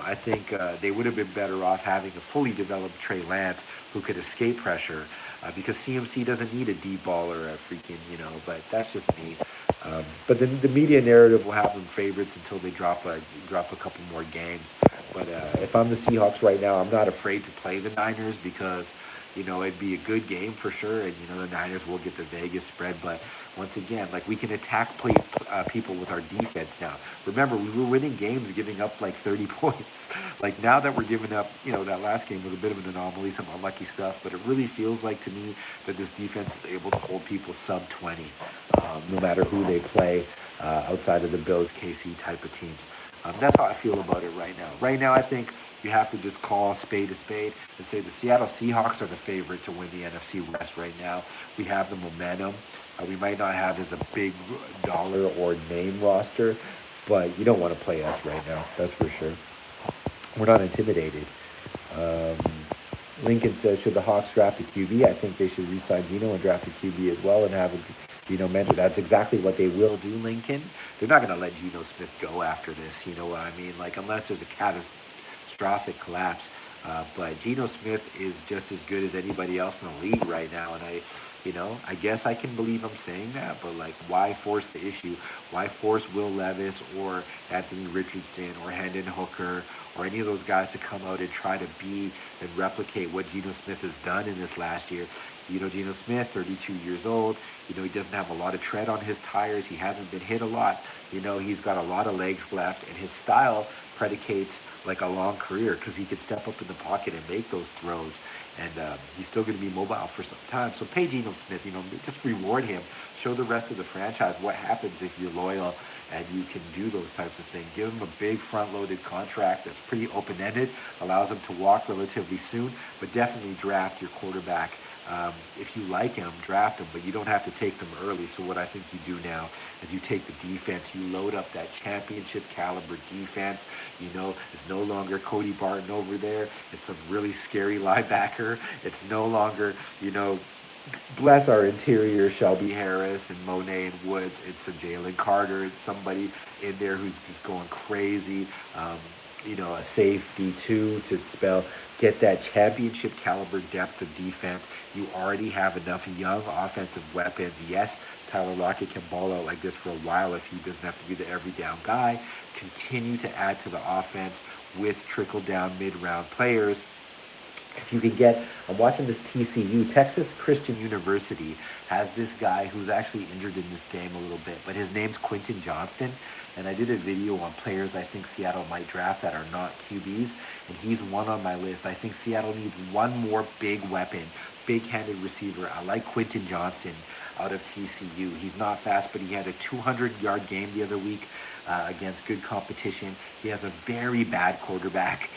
Speaker 1: I think they would have been better off having a fully developed Trey Lance who could escape pressure, because CMC doesn't need a deep ball or a freaking, but that's just me. But then the media narrative will have them favorites until they drop a couple more games. But if I'm the Seahawks right now, I'm not afraid to play the Niners because it'd be a good game for sure, and the Niners will get the Vegas spread. But once again, like we can attack people with our defense now. Remember, we were winning games giving up like 30 points. Like now that we're giving up, that last game was a bit of an anomaly, some unlucky stuff. But it really feels like to me that this defense is able to hold people sub 20, no matter who they play, outside of the Bills, KC type of teams. That's how I feel about it right now. Right now, I think you have to just call a spade and say the Seattle Seahawks are the favorite to win the NFC West right now. We have the momentum. We might not have as a big dollar or name roster, but you don't want to play us right now. That's for sure. We're not intimidated. Um, Lincoln says, should the Hawks draft a QB? I think they should re-sign Geno and draft a QB as well and have a Geno mentor. That's exactly what they will do, Lincoln. They're not going to let Geno Smith go after this. You know what I mean? Like, unless there's a catastrophic collapse. But Geno Smith is just as good as anybody else in the league right now. And I guess I can believe I'm saying that, but like, why force the issue? Why force Will Levis or Anthony Richardson or Hendon Hooker or any of those guys to come out and try to be and replicate what Geno Smith has done in this last year? Geno Smith, 32 years old. He doesn't have a lot of tread on his tires. He hasn't been hit a lot. He's got a lot of legs left, and his style predicates like a long career because he could step up in the pocket and make those throws. And he's still going to be mobile for some time. So pay Geno Smith, just reward him. Show the rest of the franchise what happens if you're loyal and you can do those types of things. Give him a big front-loaded contract that's pretty open-ended, allows him to walk relatively soon, but definitely draft your quarterback. If you like him, draft him, but you don't have to take them early. So what I think you do now is you take the defense, you load up that championship caliber defense. It's no longer Cody Barton over there. It's some really scary linebacker. It's no longer, bless our interior, Shelby Harris and Monet and Woods. It's a Jalen Carter. It's somebody in there who's just going crazy. A safety too to get that championship caliber depth of defense. You already have enough young offensive weapons. Yes, Tyler Lockett can ball out like this for a while if he doesn't have to be the every down guy. Continue to add to the offense with trickle down mid-round players. If you can get, I'm watching this TCU, Texas Christian University has this guy who's actually injured in this game a little bit, but his name's Quentin Johnston, and I did a video on players I think Seattle might draft that are not QBs, and he's one on my list. I think Seattle needs one more big weapon, big-handed receiver. I like Quentin Johnston out of TCU. He's not fast, but he had a 200-yard game the other week against good competition. He has a very bad quarterback,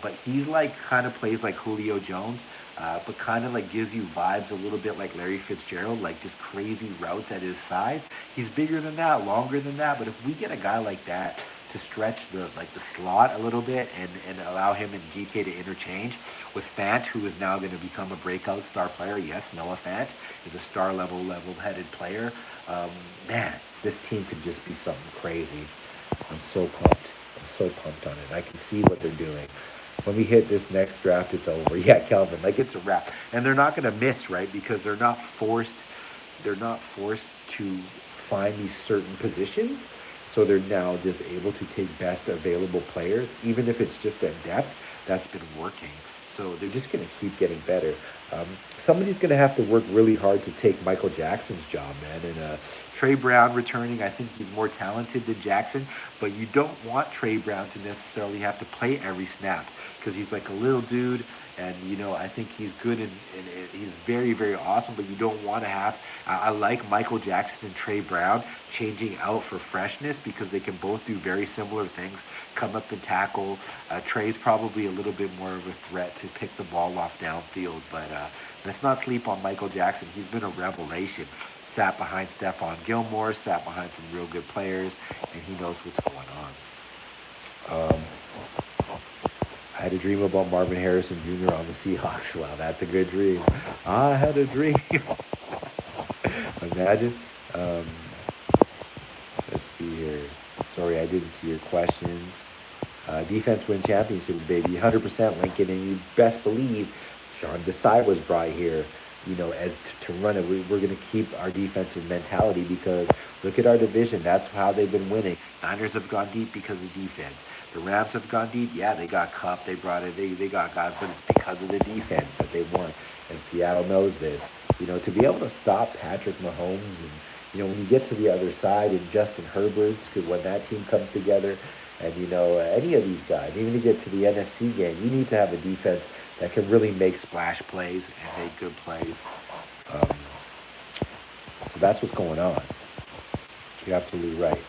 Speaker 1: but he's like kind of plays like Julio Jones, but kind of like gives you vibes a little bit like Larry Fitzgerald, like just crazy routes at his size. He's bigger than that, longer than that, but if we get a guy like that to stretch the slot a little bit and allow him and GK to interchange with Fant, who is now going to become a breakout star player. Yes, Noah Fant is a star level-headed player. Man, this team could just be something crazy. I'm so pumped. I'm so pumped on it. I can see what they're doing. When we hit this next draft, it's over. Yeah, Kelvin, like it's a wrap. And they're not going to miss, right? Because they're not forced. They're not forced to find these certain positions. So they're now just able to take best available players, even if it's just at depth. That's been working. So they're just going to keep getting better. Somebody's going to have to work really hard to take Michael Jackson's job, man. And Trey Brown returning, I think he's more talented than Jackson, but you don't want Trey Brown to necessarily have to play every snap because he's like a little dude. And, I think he's good and he's very, very awesome, but you don't want to have. I like Michael Jackson and Trey Brown changing out for freshness because they can both do very similar things, come up and tackle. Trey's probably a little bit more of a threat to pick the ball off downfield, but let's not sleep on Michael Jackson. He's been a revelation. Sat behind Stephon Gilmore, sat behind some real good players, and he knows what's going on. I had a dream about Marvin Harrison Jr. on the Seahawks. Wow, that's a good dream. I had a dream. Imagine. Let's see here. Sorry, I didn't see your questions. Defense win championships, baby. 100% Lincoln, and you best believe Sean Desai was brought here, as to run it. We're going to keep our defensive mentality because look at our division. That's how they've been winning. Niners have gone deep because of defense. The Rams have gone deep. Yeah, they got Cup. They brought it. They got guys, but it's because of the defense that they won. And Seattle knows this. To be able to stop Patrick Mahomes and, when you get to the other side and Justin Herbert's, when that team comes together, and, any of these guys, even to get to the NFC game, you need to have a defense that can really make splash plays and make good plays. So that's what's going on. You're absolutely right.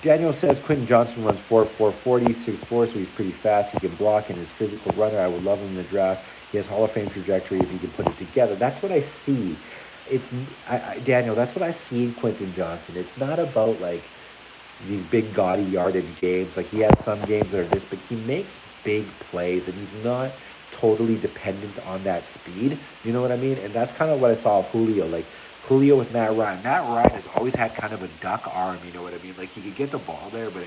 Speaker 1: Daniel says Quentin Johnson runs 4.40, 6'4", so he's pretty fast. He can block and is physical runner. I would love him in the draft. He has Hall of Fame trajectory if he can put it together. That's what I see. Daniel, that's what I see in Quentin Johnson. It's not about like these big gaudy yardage games. Like he has some games that are this, but he makes big plays and he's not totally dependent on that speed. You know what I mean? And that's kind of what I saw of Julio. Like Julio with Matt Ryan. Matt Ryan has always had kind of a duck arm, you know what I mean? Like he could get the ball there, but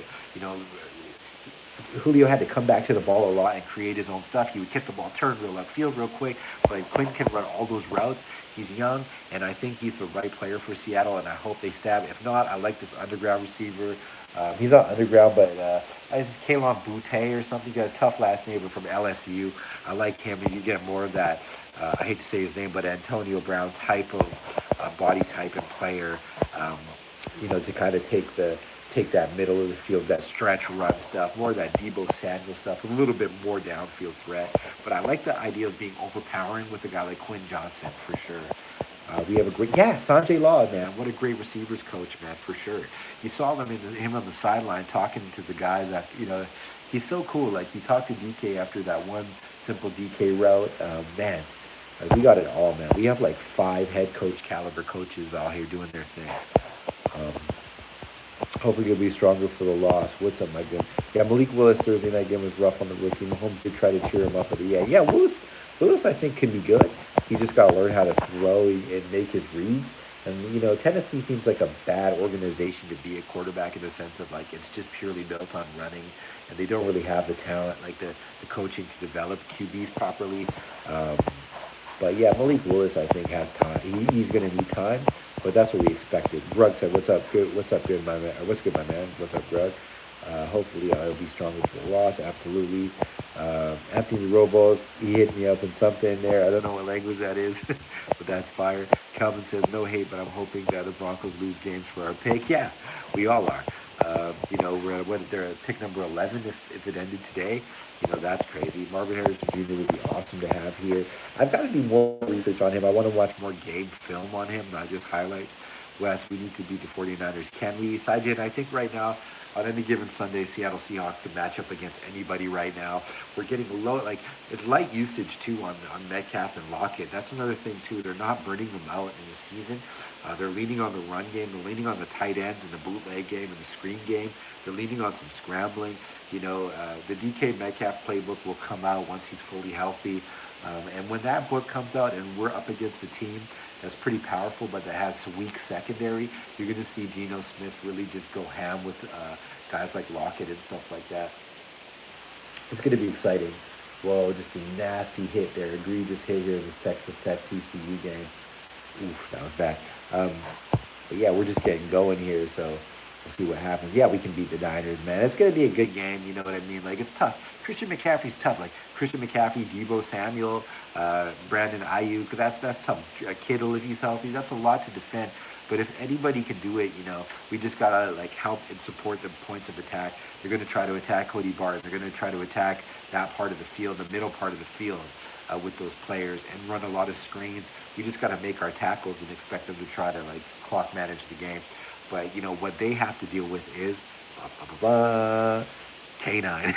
Speaker 1: Julio had to come back to the ball a lot and create his own stuff. He would kick the ball, turn real upfield real quick, but Quinn can run all those routes. He's young, and I think he's the right player for Seattle, and I hope they stab. If not, I like this underground receiver. He's not underground, but it's Kaylan Boutte or something. He got a tough last name from LSU. I like him, and you get more of that, I hate to say his name, but Antonio Brown type of body type and player, to kind of take that middle of the field, that stretch run stuff, more of that Deebo Samuel stuff, a little bit more downfield threat. But I like the idea of being overpowering with a guy like Quinn Johnson, for sure. We have a great, Sanjay Law, man. What a great receivers coach, man, for sure. You saw him on the sideline talking to the guys after, he's so cool. Like, he talked to DK after that one simple DK route. Man, we got it all, man. We have like 5 head coach caliber coaches out here doing their thing. Hopefully he'll be stronger for the loss. What's up, my good? Yeah, Malik Willis Thursday night game was rough on the rookie. Mahomes did try to cheer him up, but Willis I think can be good. He just got to learn how to throw and make his reads. And, Tennessee seems like a bad organization to be a quarterback in the sense of, like, it's just purely built on running. And they don't really have the talent, like the coaching to develop QBs properly. But, yeah, Malik Willis, I think, has time. He's going to need time, but that's what we expected. Grug said, what's up, good? What's up, good, my man? What's good, my man? What's up, Grug? Hopefully, I'll be stronger for the loss. Absolutely. Anthony Robos, he hit me up in something there. I don't know what language that is, but that's fire. Calvin says, no hate, but I'm hoping that the Broncos lose games for our pick. Yeah, we all are. They're at pick number 11 if it ended today. That's crazy. Marvin Harrison Jr. would be awesome to have here. I've got to do more research on him. I want to watch more game film on him, not just highlights. Wes, we need to beat the 49ers. Can we? Sajid, I think right now on any given Sunday, Seattle Seahawks can match up against anybody right now. We're getting low, like it's light usage too on Metcalf and Lockett. That's another thing too. They're not burning them out in the season. They're leaning on the run game. They're leaning on the tight ends in the bootleg game and the screen game. They're leaning on some scrambling. The DK Metcalf playbook will come out once he's fully healthy. And when that book comes out and we're up against a team that's pretty powerful but that has weak secondary, you're going to see Geno Smith really just go ham with guys like Lockett and stuff like that. It's going to be exciting. Whoa, just a nasty hit there. Egregious hit here in this Texas Tech TCU game. Oof, that was bad. But yeah, we're just getting going here, so we'll see what happens. Yeah, we can beat the Niners, man. It's going to be a good game, you know what I mean? Like, it's tough. Christian McCaffrey's tough. Like, Christian McCaffrey, Deebo Samuel, Brandon Ayuk, that's tough. Kittle, if he's healthy, that's a lot to defend. But if anybody can do it, we just got to, like, help and support the points of attack. They're going to try to attack Cody Barton. They're going to try to attack that part of the field, the middle part of the field. With those players and run a lot of screens. We just got to make our tackles and expect them to try to like clock manage the game. But what they have to deal with is K9.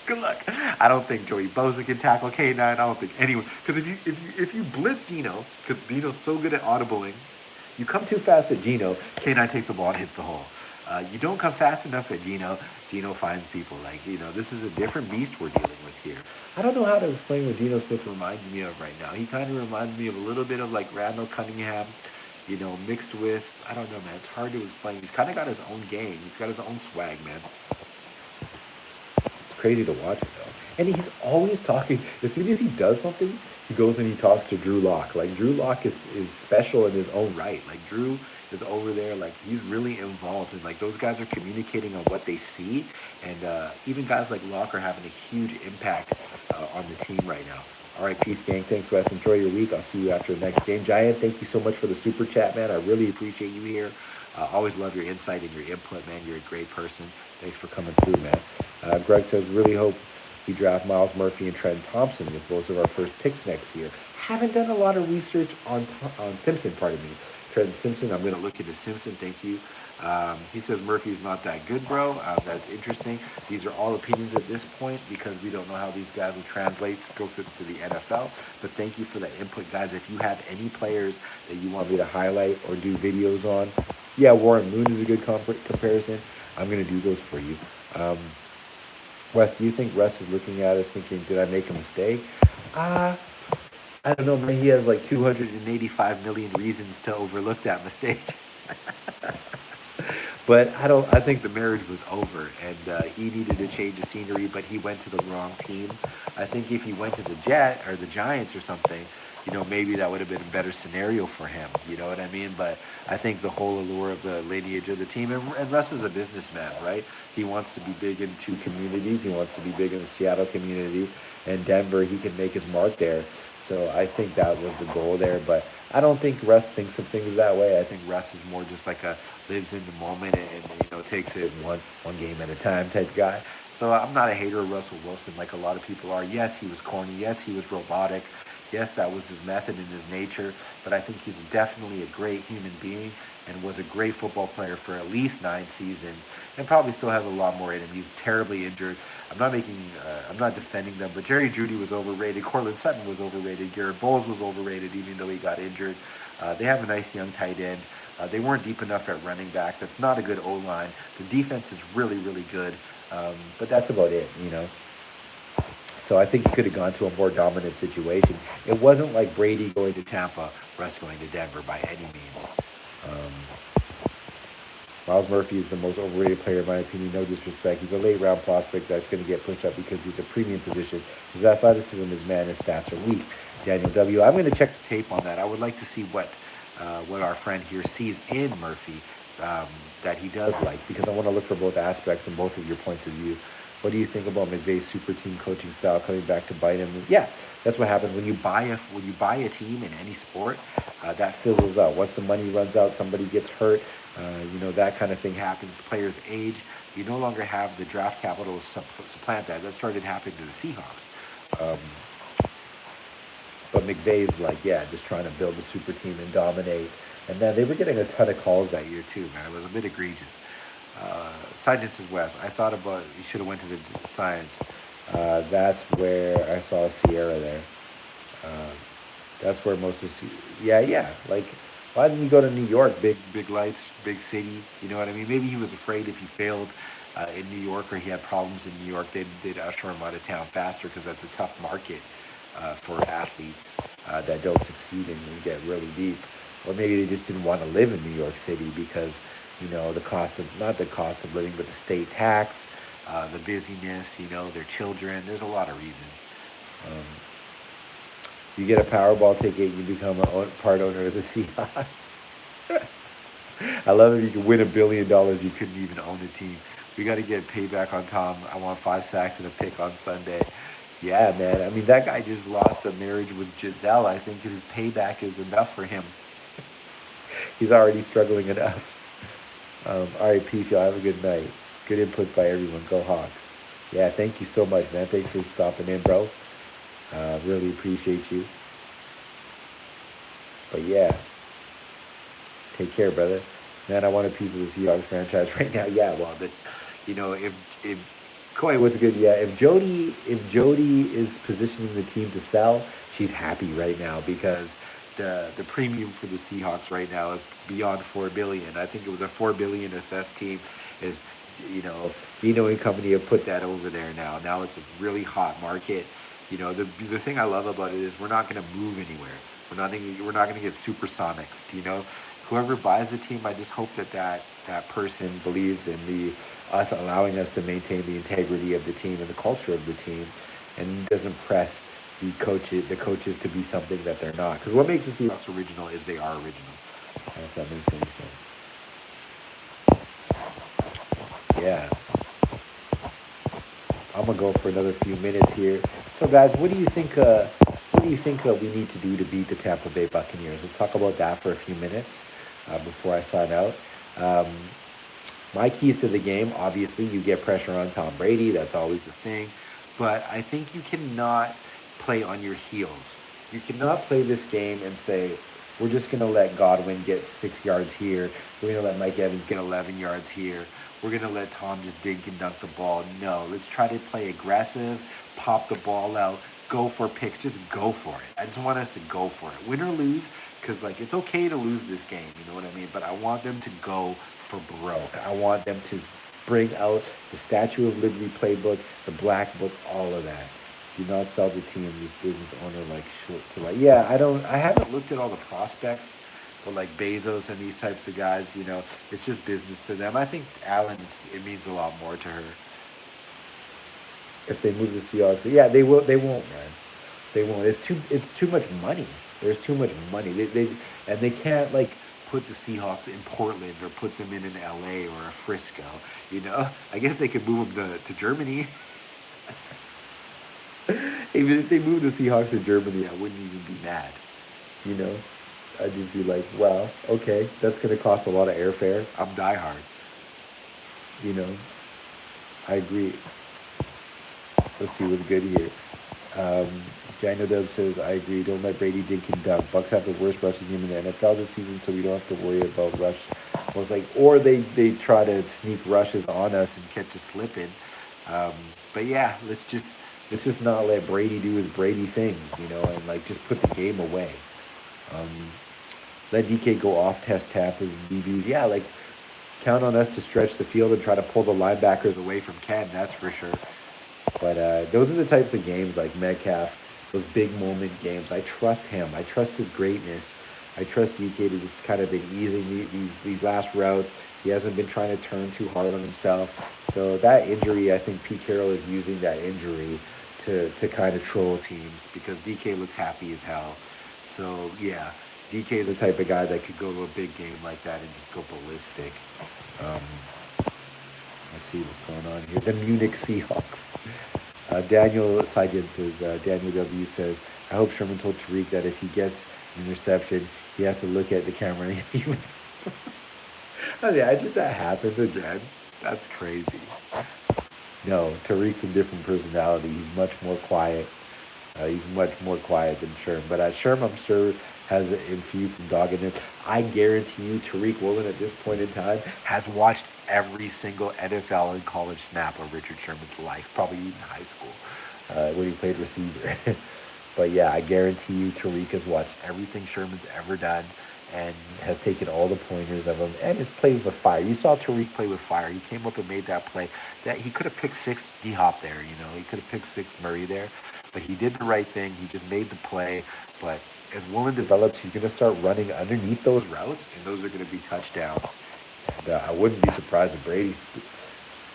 Speaker 1: Good luck. I don't think Joey Bosa can tackle K9. I don't think anyone. Because if you blitz Geno, because Geno's so good at audibling, you come too fast at Geno, K9 takes the ball and hits the hole. You don't come fast enough at Geno finds people. Like, this is a different beast we're dealing with here. I don't know how to explain what Geno Smith reminds me of right now. He kind of reminds me of a little bit of like Randall Cunningham, mixed with, I don't know, man. It's hard to explain. He's kind of got his own game. He's got his own swag, man. It's crazy to watch it, though. And he's always talking. As soon as he does something, he goes and he talks to Drew Lock. Like, Drew Lock is special in his own right. Like, Drew is over there, like he's really involved, and like those guys are communicating on what they see, and even guys like Locke are having a huge impact on the team right now. All right, peace, gang. Thanks, Wes. Enjoy your week. I'll see you after the next game. Giant, thank you so much for the super chat, man. I really appreciate you here. Always love your insight and your input, man. You're a great person. Thanks for coming through, man. Greg says, really hope we draft Miles Murphy and Trent Thompson with both of our first picks next year. Haven't done a lot of research on Simpson, pardon me. Trent Simpson, I'm going to look into Simpson. Thank you. He says Murphy's not that good, bro. That's interesting. These are all opinions at this point because we don't know how these guys will translate skill sets to the NFL. But thank you for the input, guys. If you have any players that you want me to highlight or do videos on, yeah, Warren Moon is a good comparison. I'm going to do those for you. Wes, do you think Russ is looking at us thinking, did I make a mistake? I don't know, man. He has like 285 million reasons to overlook that mistake. But I think the marriage was over, and he needed to change the scenery, but he went to the wrong team. I think if he went to the Giants or something, maybe that would have been a better scenario for him. You know what I mean? But I think the whole allure of the lineage of the team, and Russ is a businessman, right? He wants to be big in two communities. He wants to be big in the Seattle community and Denver. He can make his mark there. So I think that was the goal there. But I don't think Russ thinks of things that way. I think Russ is more just like a lives in the moment and takes it one game at a time type guy. So I'm not a hater of Russell Wilson like a lot of people are. Yes, he was corny. Yes, he was robotic. Yes, that was his method and his nature. But I think he's definitely a great human being and was a great football player for at least 9 seasons and probably still has a lot more in him. He's terribly injured. I'm not defending them, but Jerry Jeudy was overrated. Cortland Sutton was overrated. Garrett Bowles was overrated even though he got injured. They have a nice young tight end. They weren't deep enough at running back. That's not a good O-line. The defense is really, really good. But that's about it, So I think he could have gone to a more dominant situation. It wasn't like Brady going to Tampa, Russ going to Denver by any means. Miles Murphy is the most overrated player in my opinion. No disrespect. He's a late-round prospect that's going to get pushed up because he's a premium position. His athleticism is man. His stats are weak. Daniel W. I'm going to check the tape on that. I would like to see what our friend here sees in Murphy that he does like, because I want to look for both aspects and both of your points of view. What do you think about McVay's super team coaching style coming back to bite him? Yeah, that's what happens when you buy a team in any sport. That fizzles out. Once the money runs out, somebody gets hurt. That kind of thing happens. Players age. You no longer have the draft capital to supplant that. That started happening to the Seahawks. But McVay's just trying to build a super team and dominate. And then they were getting a ton of calls that year too, man. It was a bit egregious. Science is west. I thought about you should have went to the science. That's where I saw Sierra there. Um, that's where most of yeah, yeah. Like, why didn't you go to New York? Big lights, big city. You know what I mean? Maybe he was afraid if he failed in New York or he had problems in New York, they'd usher him out of town faster because that's a tough market for athletes that don't succeed and get really deep. Or maybe they just didn't want to live in New York City because the cost of not the cost of living, but the state tax, the busyness. Their children. There's a lot of reasons. Um, you get a Powerball ticket, you become a part owner of the Seahawks. I love it. If you could win $1 billion, you couldn't even own a team. We got to get payback on Tom. I want 5 sacks and a pick on Sunday. Yeah, man. I mean, that guy just lost a marriage with Giselle. I think his payback is enough for him. He's already struggling enough. All right, peace, y'all. Have a good night. Good input by everyone. Go Hawks. Yeah, thank you so much, man. Thanks for stopping in, bro. Really appreciate you. But yeah, take care, brother. Man, I want a piece of the Seahawks franchise right now. Yeah, well, but if Koi, what's good? Yeah, if Jody is positioning the team to sell, she's happy right now because the premium for the Seahawks right now is beyond 4 billion. I think it was a 4 billion assessed team. Is you know Gino and company have put that over there now. Now it's a really hot market. The thing I love about it is we're not going to move anywhere. We're not going to get supersonics. Whoever buys the team, I just hope that person believes in the us allowing us to maintain the integrity of the team and the culture of the team, and doesn't press the coaches to be something that they're not. Because what makes the Seahawks original is they are original. If that makes any sense. Yeah, I'm gonna go for another few minutes here. So, guys, what do you think? We need to do to beat the Tampa Bay Buccaneers? Let's talk about that for a few minutes before I sign out. Um, my keys to the game, obviously, you get pressure on Tom Brady. That's always a thing. But I think you cannot play on your heels. You cannot play this game and say, we're just going to let Godwin get 6 yards here. We're going to let Mike Evans get 11 yards here. We're going to let Tom just dig and dunk the ball. No, let's try to play aggressive, pop the ball out, go for picks. Just go for it. I just want us to go for it. Win or lose, because it's okay to lose this game. You know what I mean? But I want them to go for broke. I want them to bring out the Statue of Liberty playbook, the black book, all of that. Do not sell the team. This business owner yeah. I haven't looked at all the prospects, but like Bezos and these types of guys, it's just business to them. I think Allen, it means a lot more to her. If they move the Seahawks, yeah, they will. They won't, man. They won't. It's too much money. There's too much money. They can't put the Seahawks in Portland or put them in an LA or a Frisco. I guess they could move them to Germany. Even if they move the Seahawks to Germany, I wouldn't even be mad. You know, I'd just be like, wow, okay, that's gonna cost a lot of airfare. I'm diehard. You know, I agree. Let's see what's good here. Daniel Dub says, I agree. Don't let Brady dink and dunk. Bucks have the worst rushing game in the NFL this season, so we don't have to worry about rush. I was like, or they try to sneak rushes on us and catch us slipping. But yeah, let's just not let Brady do his Brady things, and just put the game away. Let DK go off, test Tampa's BBs. Yeah, count on us to stretch the field and try to pull the linebackers away from Ken, that's for sure. But those are the types of games like Metcalf, those big moment games. I trust him. I trust his greatness. I trust DK to just kind of been easing these last routes. He hasn't been trying to turn too hard on himself. So that injury, I think Pete Carroll is using that injury to kind of troll teams because DK looks happy as hell. So yeah, DK is the type of guy that could go to a big game like that and just go ballistic. Let's see what's going on here. The Munich Seahawks. Daniel Seidin says, Daniel W says, I hope Sherman told Tariq that if he gets an interception, he has to look at the camera. Imagine that happened again. That's crazy. No, Tariq's a different personality. He's much more quiet. He's much more quiet than Sherm, but Sherm, I'm sure, has infused some dog in him. I guarantee you, Tariq Woolen at this point in time has watched every single NFL and college snap of Richard Sherman's life, probably even high school, when he played receiver. But yeah, I guarantee you, Tariq has watched everything Sherman's ever done and has taken all the pointers of him and has played with fire. You saw Tariq play with fire. He came up and made that play. That he could have picked six D Hop there, he could have picked six Murray there, but he did the right thing. He just made the play. But as Woolen develops, he's going to start running underneath those routes, and those are going to be touchdowns. And I wouldn't be surprised if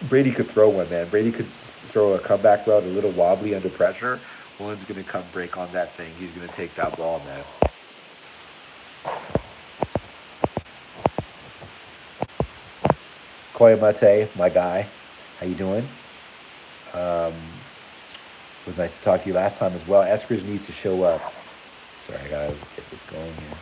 Speaker 1: Brady could throw one, man. Brady could throw a comeback route a little wobbly under pressure. Woolen's going to come break on that thing. He's going to take that ball, man. Koyamate, my guy, how you doing? Um, it was nice to talk to you last time as well. Eskridge needs to show up. Sorry, I gotta get this going here.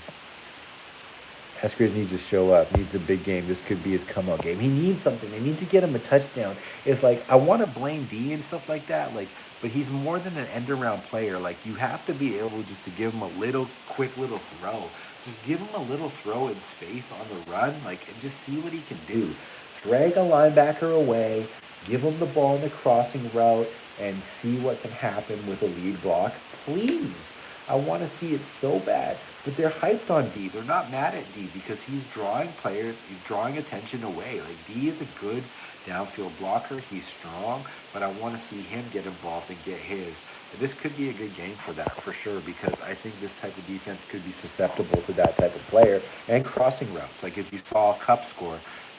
Speaker 1: Eskridge needs to show up. Needs a big game. This could be his come out game. He needs something. They need to get him a touchdown. It's like I want to blame D and stuff like that. But he's more than an end around player. Like you have to be able just to give him a quick little throw. Just give him a little throw in space on the run, and just see what he can do. Drag a linebacker away, give him the ball in the crossing route, and see what can happen with a lead block. Please. I want to see it so bad. But they're hyped on D. They're not mad at D because he's drawing players, he's drawing attention away. D is a good downfield blocker. He's strong, but I want to see him get involved and get his. And this could be a good game for that, for sure, because I think this type of defense could be susceptible to that type of player and crossing routes. Like as you saw Cup score,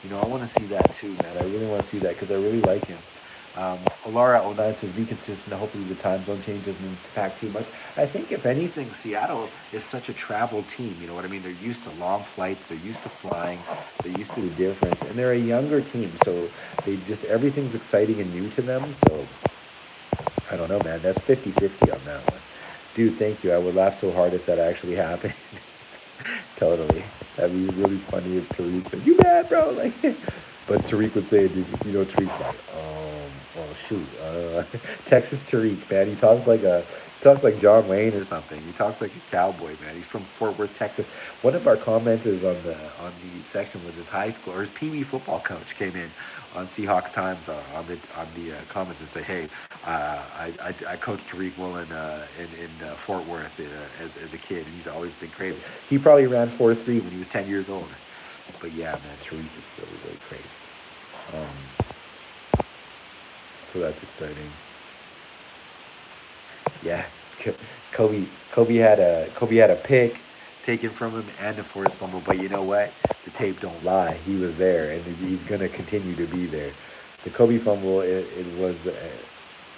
Speaker 1: I want to see that too, man. I really want to see that because I really like him. Alara09 says, be consistent. Hopefully the time zone change doesn't impact too much. I think, if anything, Seattle is such a travel team. You know what I mean? They're used to long flights. They're used to flying. They're used to the difference. And they're a younger team. So everything's exciting and new to them. So I don't know, man. That's 50-50 on that one. Dude, thank you. I would laugh so hard if that actually happened. Totally. That'd be really funny if Tariq said, you mad, bro? But Tariq would say, Tariq's like, well, shoot, Texas Tariq, man. He talks like John Wayne or something. He talks like a cowboy, man. He's from Fort Worth, Texas. One of our commenters on the section was his high school or his Pee Wee football coach came in on Seahawks Times on the comments and say, hey, I coached Tariq Woolen in Fort Worth as a kid, and he's always been crazy. He probably ran 4.3 when he was 10 years old. But yeah, man, Tariq is really, really crazy. So that's exciting. Yeah, Kobe had a pick taken from him and a forced fumble. But you know what? The tape don't lie. He was there, and he's gonna continue to be there. The Kobe fumble, it was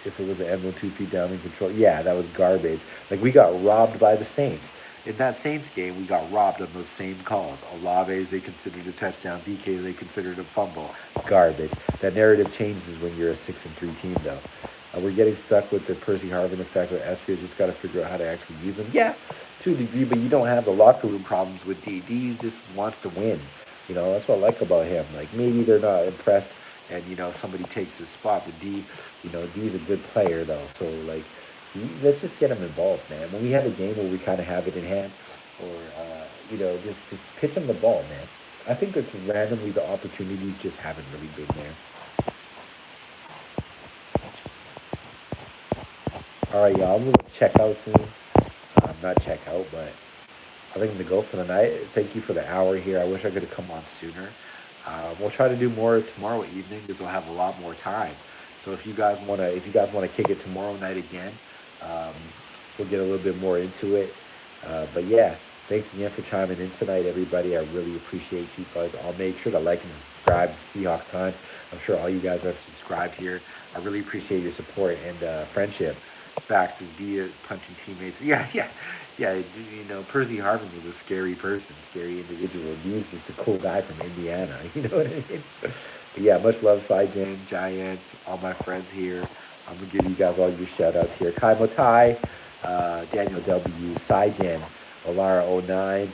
Speaker 1: if it was the end 2 feet down in control. Yeah, that was garbage. Like we got robbed by the Saints. In that Saints game, we got robbed on those same calls. Olave's, they considered a touchdown. DK, they considered a fumble. Garbage. That narrative changes when you're a 6-3 team, though. We're getting stuck with the Percy Harvin effect with Eskridge. Just got to figure out how to actually use them. Yeah, to a degree, but you don't have the locker room problems with D. D just wants to win. That's what I like about him. Like, maybe they're not impressed and, somebody takes his spot. But D, D's a good player, though. So, let's just get him involved, man. When we have a game where we kind of have it in hand, or just pitch him the ball, man. I think it's randomly the opportunities just haven't really been there. All right, y'all. I'm gonna check out soon. Not check out, but I think I'm gonna go for the night. Thank you for the hour here. I wish I could have come on sooner. We'll try to do more tomorrow evening because we'll have a lot more time. So if you guys wanna kick it tomorrow night again. We'll get a little bit more into it. But yeah, thanks again for chiming in tonight, everybody. I really appreciate you guys. I'll make sure to like and subscribe to Seahawks Times. I'm sure all you guys have subscribed here. I really appreciate your support and friendship. Facts is D punching teammates. Yeah. Percy Harvin was a scary person, scary individual. He was just a cool guy from Indiana. You know what I mean? But yeah, much love, Saijan, Giant, all my friends here. I'm going to give you guys all your shout-outs here. Kai Motai, Daniel W., Saijan, Alara09.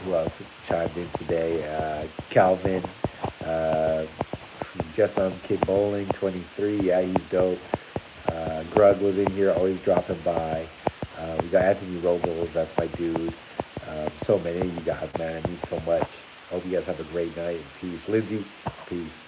Speaker 1: Who else chimed in today? Calvin, Just on Kid Bowling, 23. Yeah, he's dope. Grug was in here, always dropping by. We got Anthony Robles, that's my dude. So many of you guys, man, it means so much. Hope you guys have a great night. Peace. Lindsay, peace.